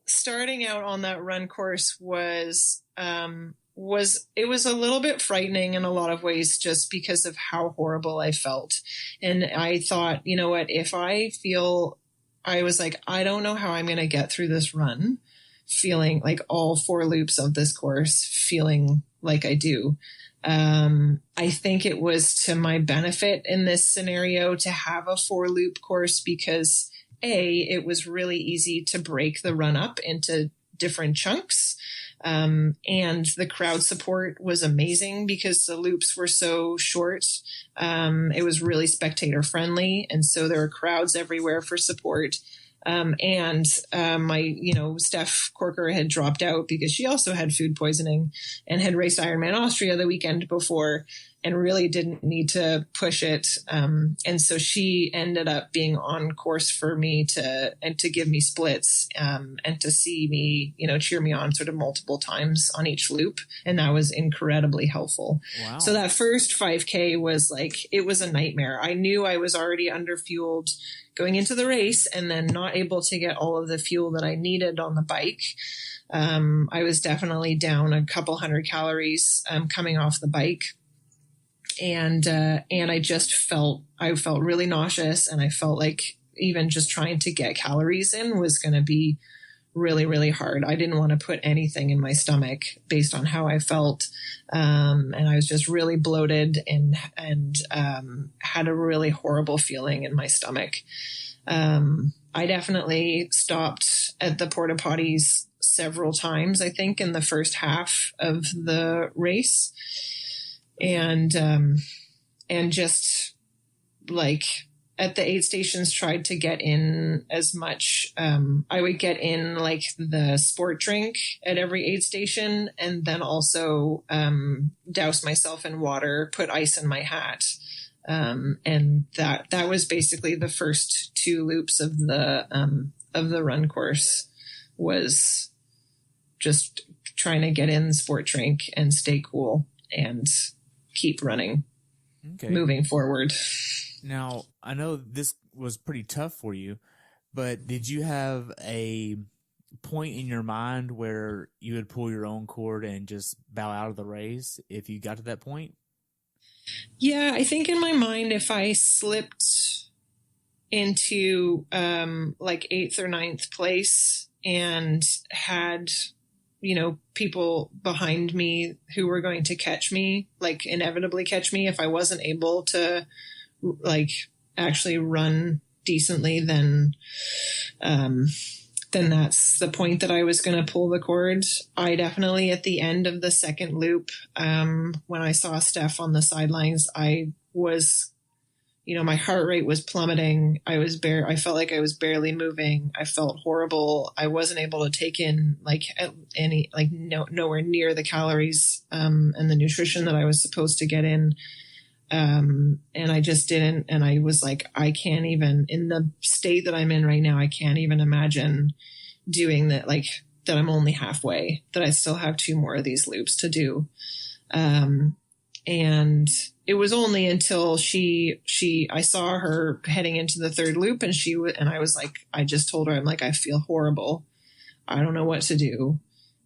Starting out on that run course was it was a little bit frightening in a lot of ways just because of how horrible I felt. And I thought, you know what, if I feel I was like, I don't know how I'm going to get through this run feeling like all 4 loops of this course, feeling like I do. I think it was to my benefit in this scenario to have a 4 loop course because it was really easy to break the run up into different chunks. And the crowd support was amazing because the loops were so short. It was really spectator friendly. And so there were crowds everywhere for support. My Steph Corker had dropped out because she also had food poisoning and had raced Ironman Austria the weekend before and really didn't need to push it. And so she ended up being on course for me to give me splits, and to see me, cheer me on sort of multiple times on each loop. And that was incredibly helpful. Wow. So that first 5K was it was a nightmare. I knew I was already underfueled going into the race and then not able to get all of the fuel that I needed on the bike. I was definitely down a couple hundred calories, coming off the bike. And I felt really nauseous, and I felt like even just trying to get calories in was going to be really, really hard. I didn't want to put anything in my stomach based on how I felt. And I was just really bloated and had a really horrible feeling in my stomach. I definitely stopped at the porta potties several times, I think, in the first half of the race. And just at the aid stations tried to get in as much. I would get in the sport drink at every aid station, and then also douse myself in water, put ice in my hat. And that was basically the first 2 loops of the run course, was just trying to get in sport drink and stay cool and keep running, moving forward. Now, I know this was pretty tough for you, but did you have a point in your mind where you would pull your own cord and just bow out of the race if you got to that point? Yeah, I think in my mind, if I slipped into 8th or 9th place and had people behind me who were going to catch me, inevitably catch me, if I wasn't able to actually run decently, then that's the point that I was going to pull the cord. I definitely, at the end of the second loop, when I saw Steph on the sidelines, I was, my heart rate was plummeting. I felt like I was barely moving. I felt horrible. I wasn't able to take in nowhere near the calories, and the nutrition that I was supposed to get in. And I just didn't. And I was like, I can't even, in the state that I'm in right now, I can't even imagine doing that, that I'm only halfway, that I still have 2 more of these loops to do. And it was only until I saw her heading into the 3rd loop, and I was like, I just told her, I'm like, I feel horrible. I don't know what to do.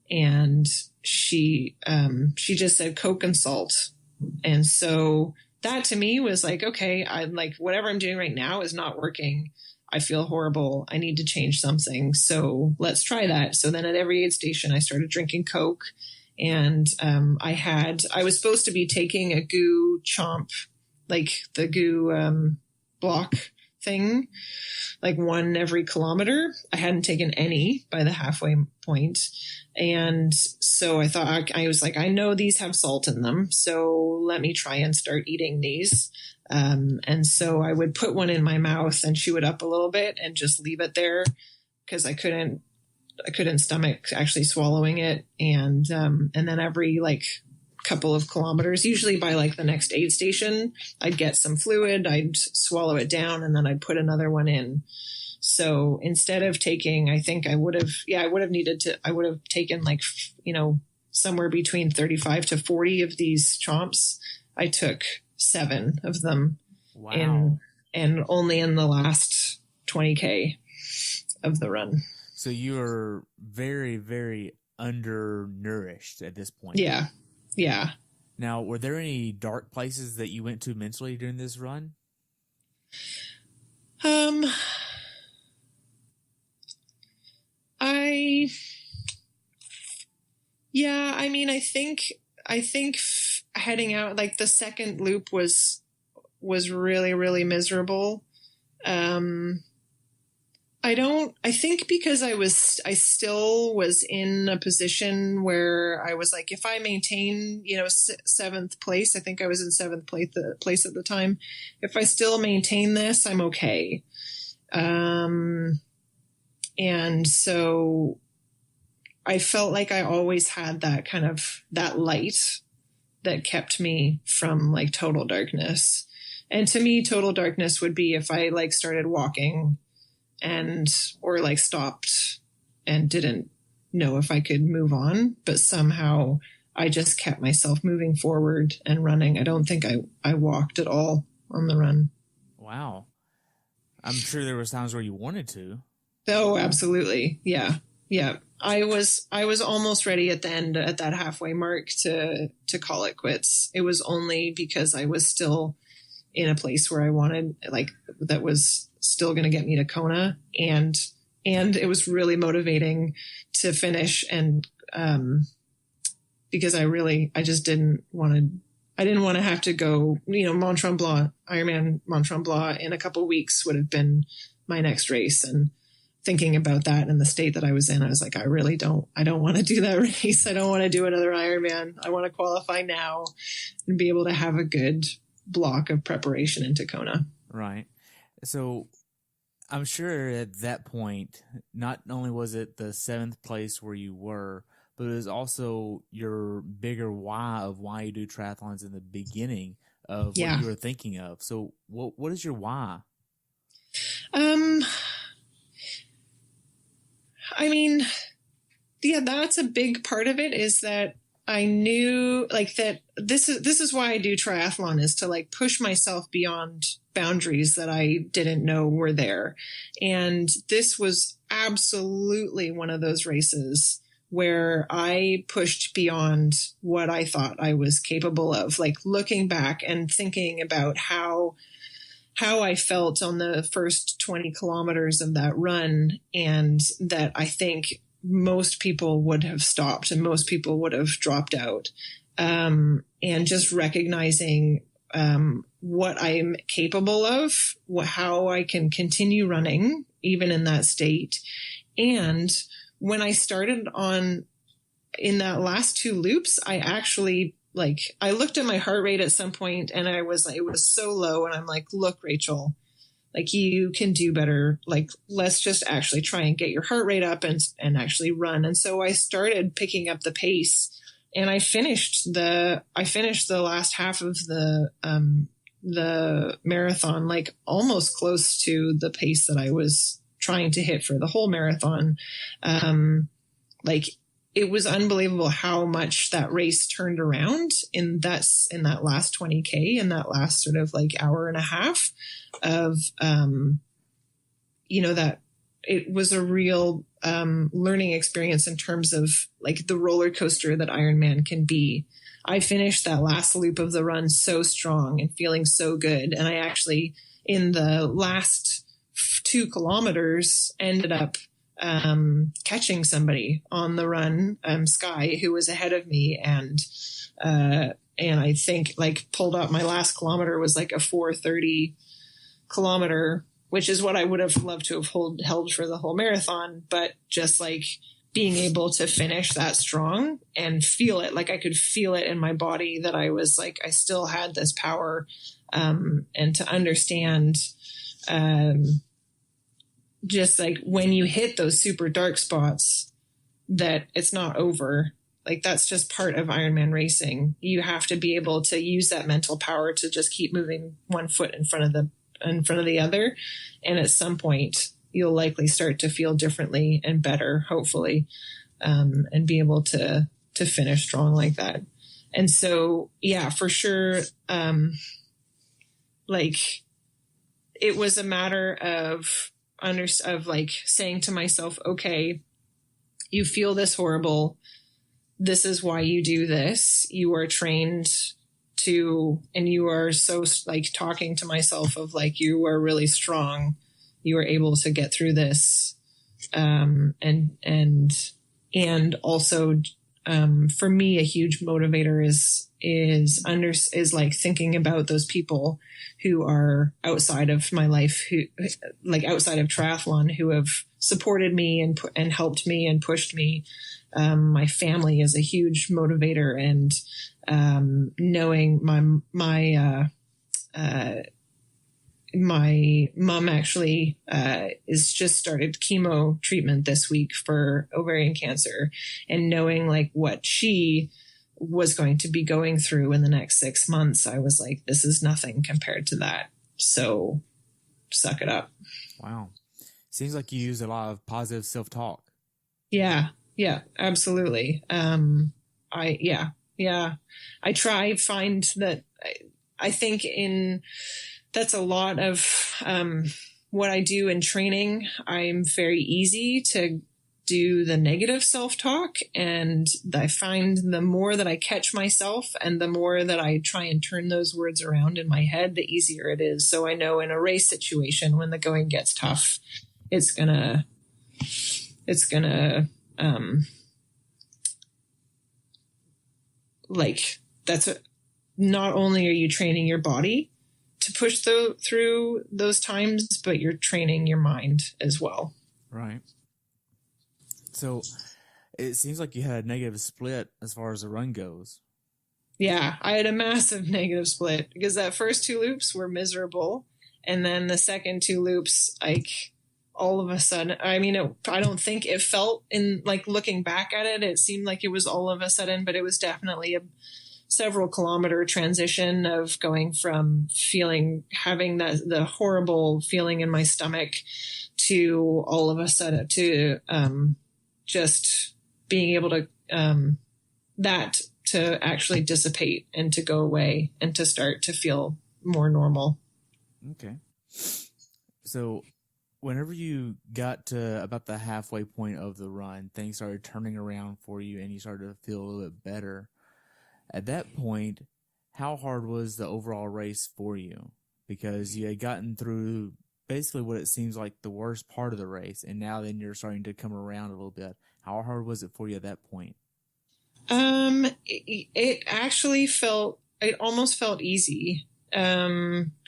And she just said Coke and salt. And so that to me was like, okay, I'm like, whatever I'm doing right now is not working. I feel horrible. I need to change something. So let's try that. So then at every aid station, I started drinking Coke. And I was supposed to be taking a goo chomp, the goo block thing, 1 every kilometer. I hadn't taken any by the halfway point. And so I thought, I was like, I know these have salt in them, so let me try and start eating these. And so I would put one in my mouth and chew it up a little bit and just leave it there because I couldn't stomach actually swallowing it. And then every couple of kilometers, usually by the next aid station, I'd get some fluid, I'd swallow it down, and then I'd put another one in. So instead of taking, I think I would have taken somewhere between 35 to 40 of these chomps. I took 7 of them. Wow. And only in the last 20K of the run. So you are very, very undernourished at this point. Yeah. Yeah. Now, were there any dark places that you went to mentally during this run? I mean, I think heading out, like the second loop was really, really miserable. I think because I still was in a position where I was like, if I maintain, seventh place, I think I was in seventh place at the time. If I still maintain this, I'm okay. And so I felt like I always had that kind of that light that kept me from like total darkness. And to me, total darkness would be if I like started walking or like stopped and didn't know if I could move on, but somehow I just kept myself moving forward and running. I don't think I walked at all on the run. Wow. I'm sure there was times where you wanted to. Oh, absolutely. Yeah. Yeah. I was almost ready at the end, at that halfway mark, to call it quits. It was only because I was still in a place where I wanted, like, that was still going to get me to Kona. And it was really motivating to finish. And, because I just didn't want to have to go, Mont Tremblant, Ironman Mont Tremblant in a couple of weeks would have been my next race. And thinking about that in the state that I was in, I was like, I don't want to do that race. I don't want to do another Ironman. I want to qualify now and be able to have a good block of preparation into Kona. Right. So I'm sure at that point, not only was it the seventh place where you were, but it was also your bigger why of why you do triathlons in the beginning of what you were thinking of. So what is your why? I mean, yeah, that's a big part of it, is that I knew like that this is why I do triathlon, is to like push myself beyond boundaries that I didn't know were there. And this was absolutely one of those races where I pushed beyond what I thought I was capable of, like looking back and thinking about how I felt on the first 20 kilometers of that run, and that I think most people would have stopped and most people would have dropped out. And just recognizing what I'm capable of, how I can continue running even in that state. And when I started in that last two loops, I actually, I looked at my heart rate at some point and it was so low, and I'm like, look, Rachel, like, you can do better. Like, let's just actually try and get your heart rate up and actually run. And so I started picking up the pace, and I finished the last half of the marathon, like almost close to the pace that I was trying to hit for the whole marathon. It was unbelievable how much that race turned around in that last 20K, in that last sort of like hour and a half of, that it was a real learning experience in terms of like the roller coaster that Ironman can be. I finished that last loop of the run so strong and feeling so good. And I actually, in the last 2 kilometers, ended up catching somebody on the run, Sky, who was ahead of me. And I think like pulled up, my last kilometer was like a 4:30 kilometer, which is what I would have loved to have held for the whole marathon. But just like being able to finish that strong and feel it, like I could feel it in my body, that I was like, I still had this power, and to understand, just like when you hit those super dark spots, that it's not over. Like, that's just part of Ironman racing. You have to be able to use that mental power to just keep moving one foot in front of the other. And at some point you'll likely start to feel differently and better, hopefully, and be able to finish strong like that. And so, yeah, for sure. It was a matter of like saying to myself, okay, you feel this horrible. This is why you do this. You are trained to, and you are so like talking to myself of like, you are really strong. You are able to get through this. And also, for me, a huge motivator is like thinking about those people who are outside of my life, who like outside of triathlon, who have supported me and helped me and pushed me. My family is a huge motivator, and knowing my mom actually is just started chemo treatment this week for ovarian cancer, and knowing like what she was going to be going through in the next 6 months, I was like, this is nothing compared to that. So suck it up. Wow. Seems like you use a lot of positive self-talk. Yeah, absolutely. I try find that I think that's a lot of what I do in training. I'm very easy to do the negative self-talk, and I find the more that I catch myself and the more that I try and turn those words around in my head, the easier it is. So I know in a race situation, when the going gets tough, it's gonna not only are you training your body to push through those times, but you're training your mind as well. Right. So it seems like you had a negative split as far as the run goes. Yeah, I had a massive negative split because that first 2 loops were miserable. And then the second 2 loops, like all of a sudden, I mean, I don't think it felt in like looking back at it, it seemed like it was all of a sudden, but it was definitely a several kilometer transition of going from having the horrible feeling in my stomach to all of a sudden to just being able to that to actually dissipate and to go away and to start to feel more normal. Okay. So whenever you got to about the halfway point of the run, things started turning around for you and you started to feel a little bit better. At that point, how hard was the overall race for you? Because you had gotten through basically what it seems like the worst part of the race, and now then you're starting to come around a little bit. How hard was it for you at that point? It actually almost felt easy.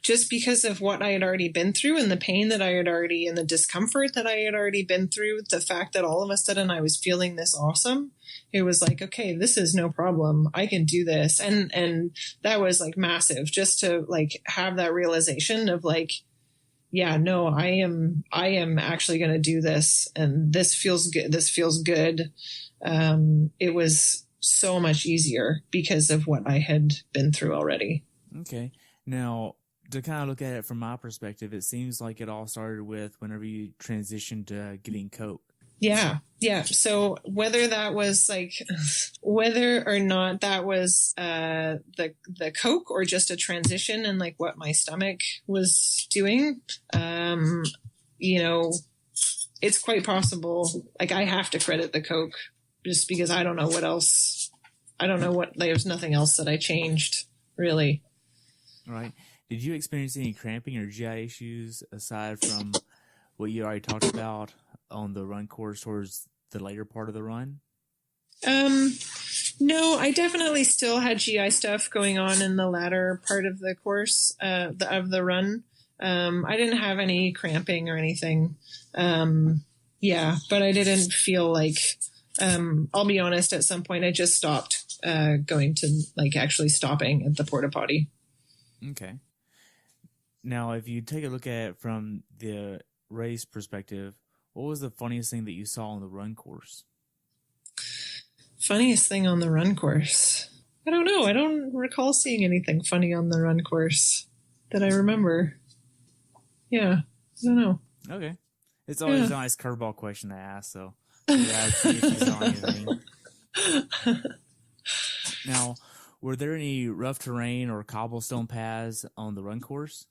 Just because of what I had already been through and the pain that and the discomfort that I had already been through, the fact that all of a sudden I was feeling this awesome, it was like, okay, this is no problem. I can do this. And that was like massive, just to like have that realization of like, yeah, no, I am actually going to do this. And this feels good. This feels good. It was so much easier because of what I had been through already. Okay. Now, to kind of look at it from my perspective, it seems like it all started with whenever you transitioned to getting Coke. Yeah. So whether or not that was the Coke or just a transition and like what my stomach was doing, it's quite possible. Like I have to credit the Coke just because I don't know what else. I don't know there's nothing else that I changed really. Right. Did you experience any cramping or GI issues aside from what you already talked about on the run course towards the later part of the run? No, I definitely still had GI stuff going on in the latter part of the course, of the run. I didn't have any cramping or anything. But I didn't feel like, I'll be honest, at some point I just stopped, going to like actually stopping at the porta potty. Okay. Now, if you take a look at it from the race perspective, what was the funniest thing that you saw on the run course? Funniest thing on the run course? I don't know. I don't recall seeing anything funny on the run course that I remember. Yeah, I don't know. Okay. It's always a nice curveball question to ask, so yeah, I'd see if you saw anything. Now, were there any rough terrain or cobblestone paths on the run course?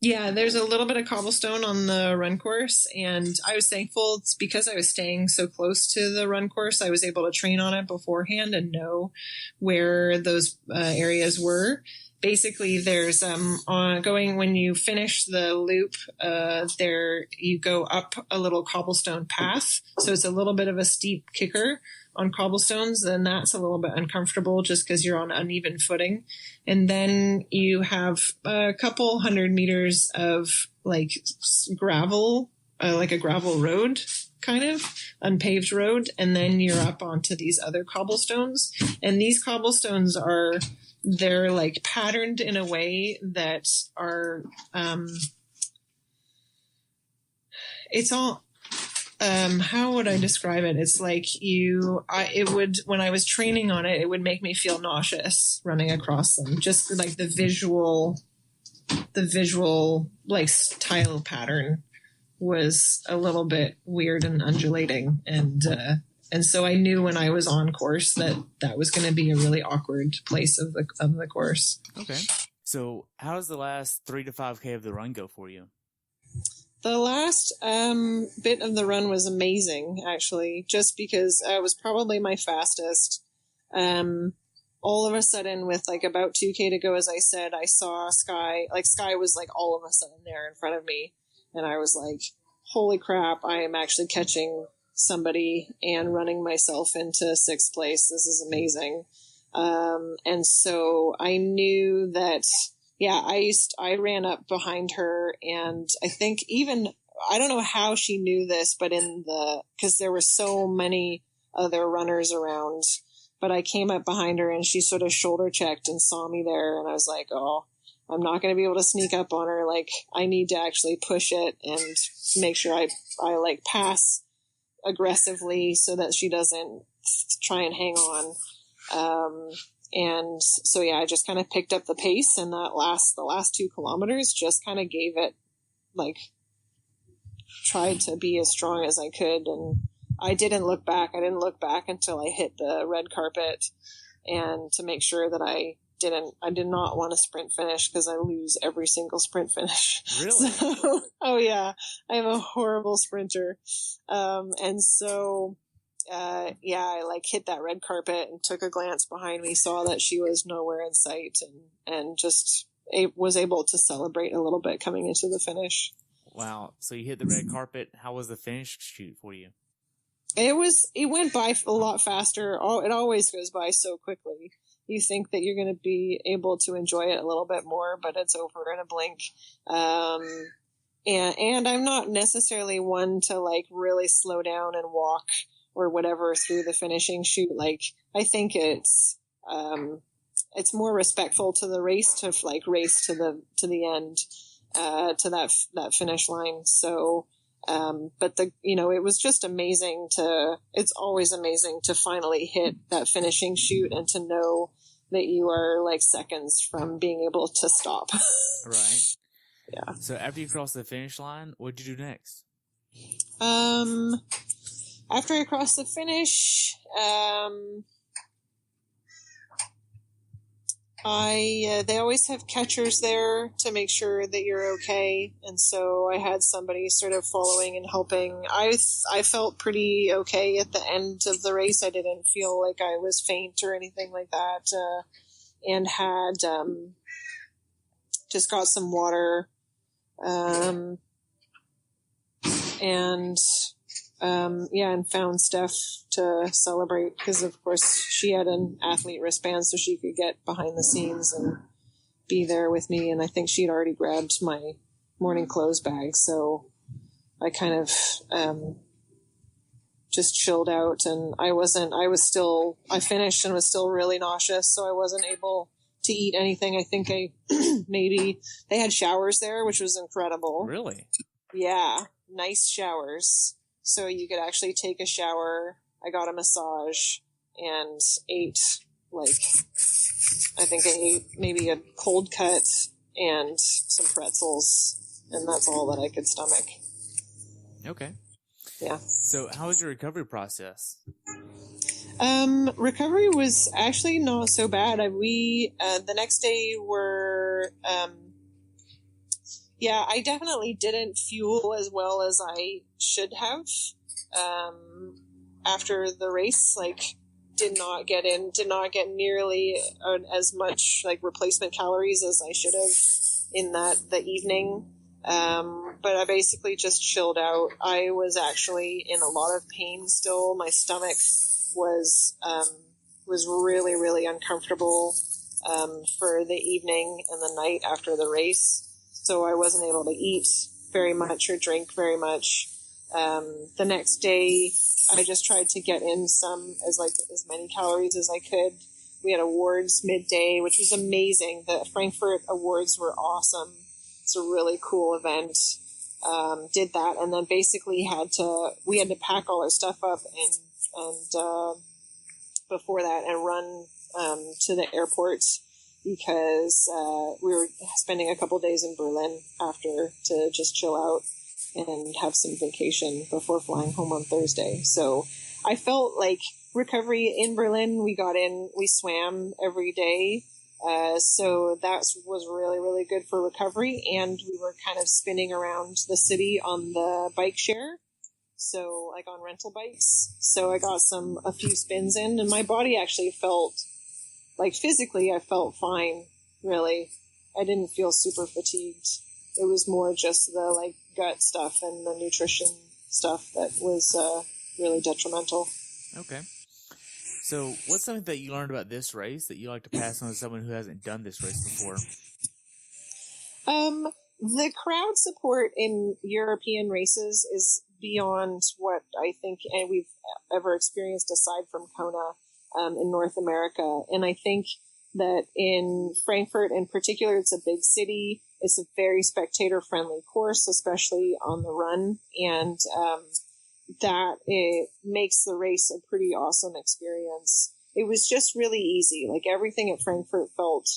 Yeah, there's a little bit of cobblestone on the run course, and I was thankful it's because I was staying so close to the run course. I was able to train on it beforehand and know where those areas were. basically there's going when you finish the loop, there you go up a little cobblestone path. So it's a little bit of a steep kicker on cobblestones, and that's a little bit uncomfortable just because you're on uneven footing. And then you have a couple 100 meters of like gravel, like a gravel road, kind of unpaved road. And then you're up onto these other cobblestones. And these cobblestones they're like patterned in a way that are, it's all, how would I describe it? It's like when I was training on it, it would make me feel nauseous running across them. Just like the visual like tile pattern was a little bit weird and undulating. And so I knew when I was on course that was going to be a really awkward place of the course. Okay. So how does the last 3 to 5K of the run go for you? The last bit of the run was amazing, actually, just because it was probably my fastest. All of a sudden, with like about 2K to go, as I said, I saw Sky. Like Sky was like all of a sudden there in front of me. And I was like, holy crap, I am actually catching somebody and running myself into 6th place. This is amazing. And so I knew that, yeah, I ran up behind her, and I think I don't know how she knew this, but because there were so many other runners around, but I came up behind her and she sort of shoulder checked and saw me there. And I was like, oh, I'm not going to be able to sneak up on her. Like, I need to actually push it and make sure I like pass aggressively so that she doesn't try and hang on. And so, yeah, I just kind of picked up the pace, and the last 2 kilometers just kind of gave it, like, tried to be as strong as I could. And I didn't look back. I didn't look back until I hit the red carpet, and to make sure that I did not want to sprint finish, because I lose every single sprint finish. Really? So, oh yeah, I am a horrible sprinter. And so, yeah, I like hit that red carpet and took a glance behind me, saw that she was nowhere in sight, and just was able to celebrate a little bit coming into the finish. Wow. So you hit the red carpet. How was the finish shoot for you? It went by a lot faster. It always goes by so quickly. You think that you're going to be able to enjoy it a little bit more, but it's over in a blink. And I'm not necessarily one to like really slow down and walk or whatever through the finishing shoot. Like, I think it's more respectful to the race to like race to the end, to that finish line. So, but it was just amazing it's always amazing to finally hit that finishing shoot and to know that you are like seconds from being able to stop. Right. Yeah. So after you crossed the finish line, what did you do next? After I crossed the finish, they always have catchers there to make sure that you're okay. And so I had somebody sort of following and helping. I felt pretty okay at the end of the race. I didn't feel like I was faint or anything like that. And had, just got some water, and found Steph to celebrate, because of course she had an athlete wristband so she could get behind the scenes and be there with me. And I think she'd already grabbed my morning clothes bag. So I kind of, just chilled out, and I finished and was still really nauseous. So I wasn't able to eat anything. I think maybe they had showers there, which was incredible. Really? Yeah. Nice showers. So you could actually take a shower. I got a massage and ate, I ate maybe a cold cut and some pretzels, and that's all that I could stomach. Okay. Yeah. So how was your recovery process? Recovery was actually not so bad. The next day I definitely didn't fuel as well as I should have, after the race. Like, did not get nearly as much like replacement calories as I should have in the evening. But I basically just chilled out. I was actually in a lot of pain still. My stomach was really, really uncomfortable, for the evening and the night after the race. So I wasn't able to eat very much or drink very much. The next day, I just tried to get in as many calories as I could. We had awards midday, which was amazing. The Frankfurt awards were awesome. It's a really cool event. Did that, and then basically we had to pack all our stuff up and before that and run to the airport because we were spending a couple days in Berlin after to just chill out and have some vacation before flying home on Thursday. So I felt like recovery in Berlin. We swam every day. So that was really, really good for recovery. And we were kind of spinning around the city on the bike share. So like on rental bikes. So I got a few spins in, and my body actually felt like physically I felt fine, really. I didn't feel super fatigued. It was more just the like gut stuff and the nutrition stuff that was really detrimental. Okay. So what's something that you learned about this race that you like to pass on to someone who hasn't done this race before? The crowd support in European races is beyond what I think we've ever experienced aside from Kona in North America. And I think that in Frankfurt in particular, it's a big city. It's a very spectator-friendly course, especially on the run. And that it makes the race a pretty awesome experience. It was just really easy. Like everything at Frankfurt felt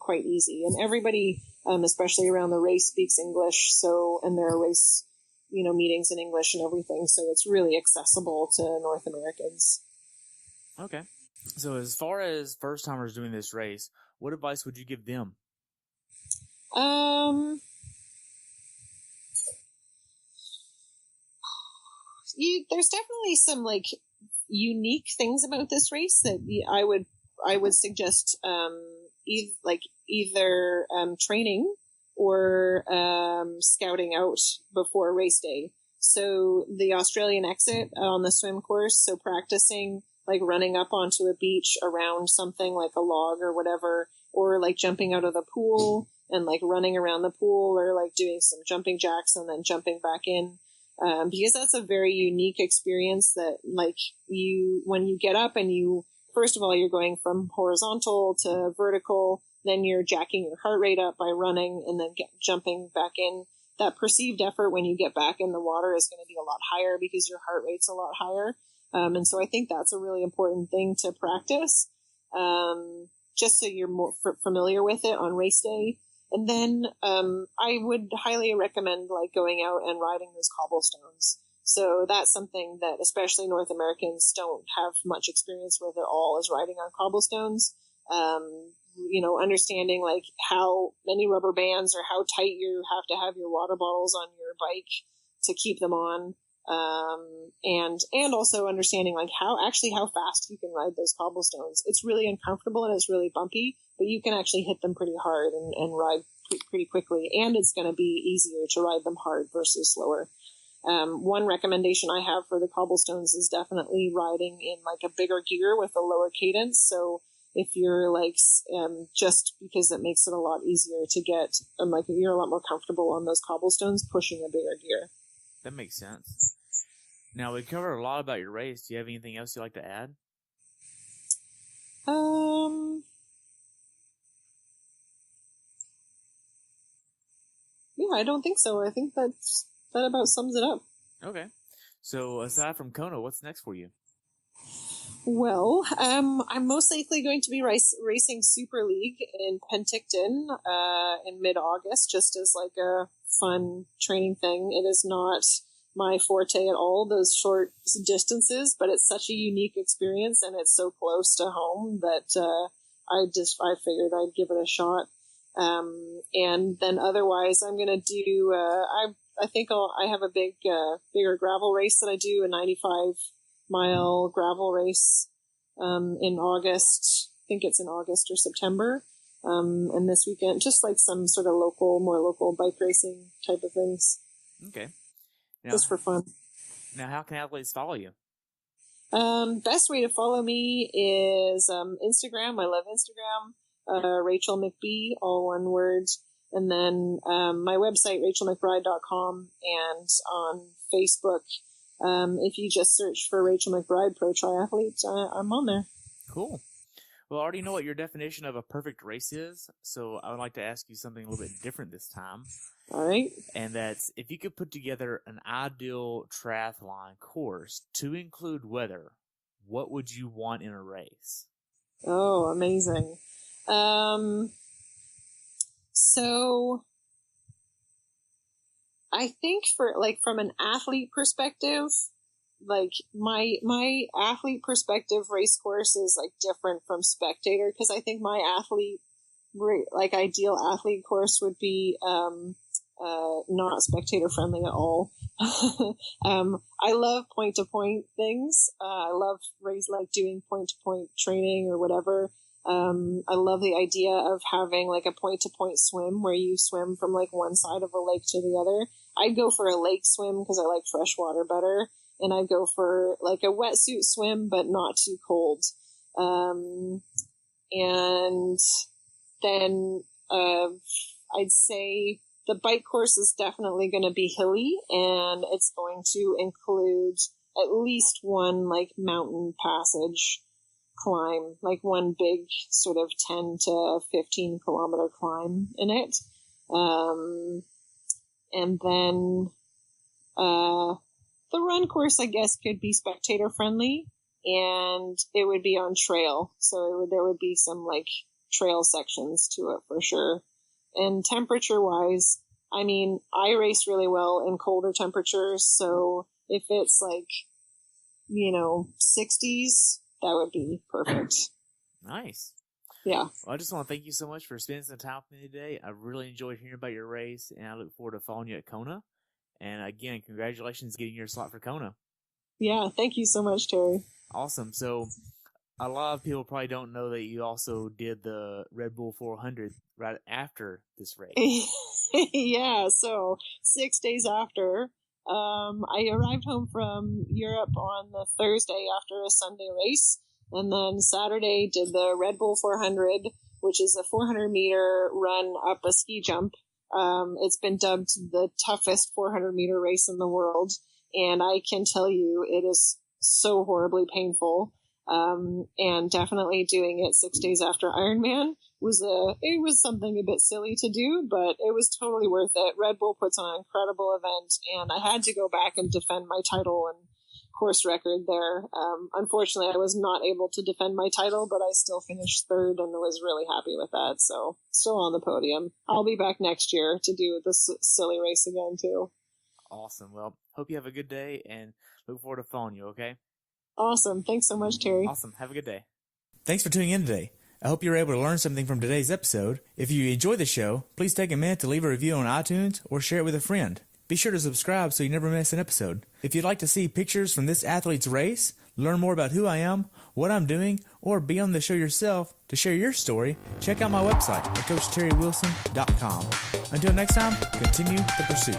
quite easy. And everybody, especially around the race, speaks English. So, and there are race, meetings in English and everything. So it's really accessible to North Americans. Okay. So as far as first timers doing this race, what advice would you give them? There's definitely some like unique things about this race that I would suggest either training or scouting out before race day. So the Australian exit on the swim course, so practicing like running up onto a beach around something like a log or whatever, or like jumping out of the pool and like running around the pool, or like doing some jumping jacks and then jumping back in. Because that's a very unique experience that like when you get up and first of all, you're going from horizontal to vertical, then you're jacking your heart rate up by running and then jumping back in. That perceived effort when you get back in the water is going to be a lot higher because your heart rate's a lot higher. And so I think that's a really important thing to practice, just so you're more familiar with it on race day. And then I would highly recommend like going out and riding those cobblestones. So that's something that especially North Americans don't have much experience with at all, is riding on cobblestones. Understanding like how many rubber bands or how tight you have to have your water bottles on your bike to keep them on. And also understanding like how fast you can ride those cobblestones. It's really uncomfortable and it's really bumpy, but you can actually hit them pretty hard and ride pretty quickly. And it's going to be easier to ride them hard versus slower. One recommendation I have for the cobblestones is definitely riding in like a bigger gear with a lower cadence. So if you're like, just because it makes it a lot easier to get, like you're a lot more comfortable on those cobblestones pushing a bigger gear. That makes sense. Now, we covered a lot about your race. Do you have anything else you'd like to add? Yeah, I don't think so. I think that about sums it up. Okay. So, aside from Kona, what's next for you? Well, I'm most likely going to be racing Super League in Penticton in mid-August, just as like a fun training thing. It is not my forte at all, those short distances, but it's such a unique experience and it's so close to home that I figured I'd give it a shot. And then otherwise I'm going to do, I think I have a bigger gravel race that I do, a 95-mile gravel race in August. I think it's in August or September. And this weekend, just like some sort of more local bike racing type of things. Okay. Now, just for fun. Now, how can athletes follow you? Best way to follow me is Instagram. I love Instagram. Rachel McBride, all one word. And then my website, rachelmcbride.com, and on Facebook. If you just search for Rachel McBride Pro Triathlete, I'm on there. Cool. Well, I already know what your definition of a perfect race is, so I would like to ask you something a little bit different this time. All right. And that's, if you could put together an ideal triathlon course to include weather, what would you want in a race? Oh, amazing. So I think from an athlete perspective, like my athlete perspective race course is like different from spectator, because I think my ideal athlete course would be not spectator friendly at all. I love point to point things. I love doing point to point training or whatever. I love the idea of having like a point to point swim where you swim from like one side of a lake to the other. I'd go for a lake swim because I like fresh water better. And I'd go for like a wetsuit swim, but not too cold. And then I'd say the bike course is definitely going to be hilly, and it's going to include at least one like mountain passage climb, like one big sort of 10 to 15 kilometer climb in it. And then the run course, I guess, could be spectator friendly, and it would be on trail. So there would be some like trail sections to it for sure. And temperature wise, I mean, I race really well in colder temperatures. So if it's like, 60s, that would be perfect. Nice. Yeah. Well, I just want to thank you so much for spending some time with me today. I really enjoyed hearing about your race, and I look forward to following you at Kona. And again, congratulations getting your slot for Kona. Yeah, thank you so much, Terry. Awesome. So a lot of people probably don't know that you also did the Red Bull 400 right after this race. Yeah, so 6 days after, I arrived home from Europe on the Thursday after a Sunday race, and then Saturday did the Red Bull 400, which is a 400-meter run up a ski jump. It's been dubbed the toughest 400-meter race in the world, and I can tell you it is so horribly painful. And definitely doing it 6 days after Ironman was something a bit silly to do, but it was totally worth it. Red Bull puts on an incredible event, and I had to go back and defend my title and course record there. Unfortunately, I was not able to defend my title, but I still finished third and was really happy with that. So still on the podium. I'll be back next year to do this silly race again too. Awesome. Well, hope you have a good day and look forward to following you, okay? Awesome. Thanks so much, Terry. Awesome. Have a good day. Thanks for tuning in today. I hope you were able to learn something from today's episode. If you enjoyed the show, please take a minute to leave a review on iTunes or share it with a friend. Be sure to subscribe so you never miss an episode. If you'd like to see pictures from this athlete's race, learn more about who I am, what I'm doing, or be on the show yourself to share your story, check out my website at CoachTerryWilson.com. Until next time, continue the pursuit.